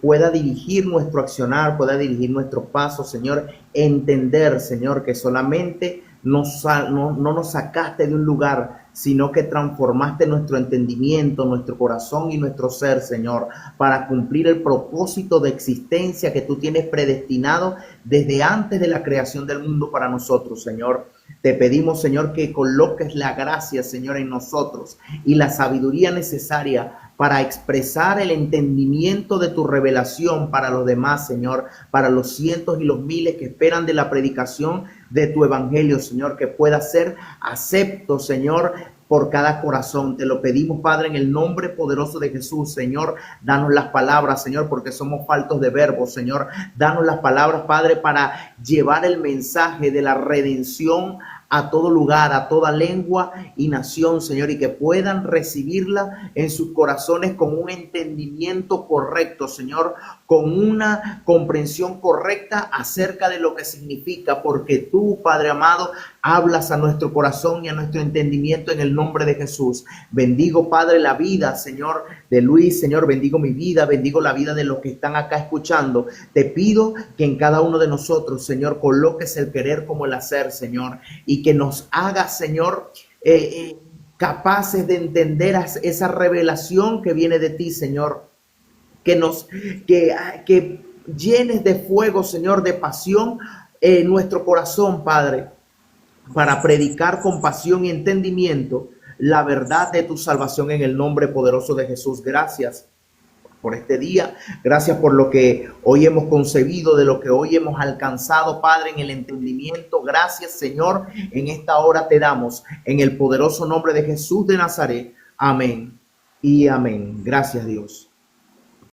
pueda dirigir nuestro accionar, pueda dirigir nuestros pasos, Señor, entender, Señor, que solamente no nos sacaste de un lugar, sino que transformaste nuestro entendimiento, nuestro corazón y nuestro ser, Señor, para cumplir el propósito de existencia que tú tienes predestinado desde antes de la creación del mundo para nosotros, Señor. Te pedimos, Señor, que coloques la gracia, Señor, en nosotros y la sabiduría necesaria para expresar el entendimiento de tu revelación para los demás, Señor, para los cientos y los miles que esperan de la predicación de tu evangelio, Señor, que pueda ser acepto, Señor, por cada corazón. Te lo pedimos, Padre, en el nombre poderoso de Jesús, Señor. Danos las palabras, Señor, porque somos faltos de verbos, Señor. Danos las palabras, Padre, para llevar el mensaje de la redención a todo lugar, a toda lengua y nación, Señor, y que puedan recibirla en sus corazones con un entendimiento correcto, Señor, con una comprensión correcta acerca de lo que significa, porque tú, Padre amado, hablas a nuestro corazón y a nuestro entendimiento en el nombre de Jesús. Bendigo, Padre, la vida, Señor, de Luis, Señor, bendigo mi vida, bendigo la vida de los que están acá escuchando. Te pido que en cada uno de nosotros, Señor, coloques el querer como el hacer, Señor, y que nos hagas, Señor, capaces de entender esa revelación que viene de ti, Señor, que llenes de fuego, Señor, de pasión nuestro corazón, Padre, para predicar con pasión y entendimiento la verdad de tu salvación en el nombre poderoso de Jesús. Gracias por este día, gracias por lo que hoy hemos concebido, de lo que hoy hemos alcanzado, Padre, en el entendimiento. Gracias, Señor, en esta hora te damos, en el poderoso nombre de Jesús de Nazaret. Amén y amén. Gracias, Dios.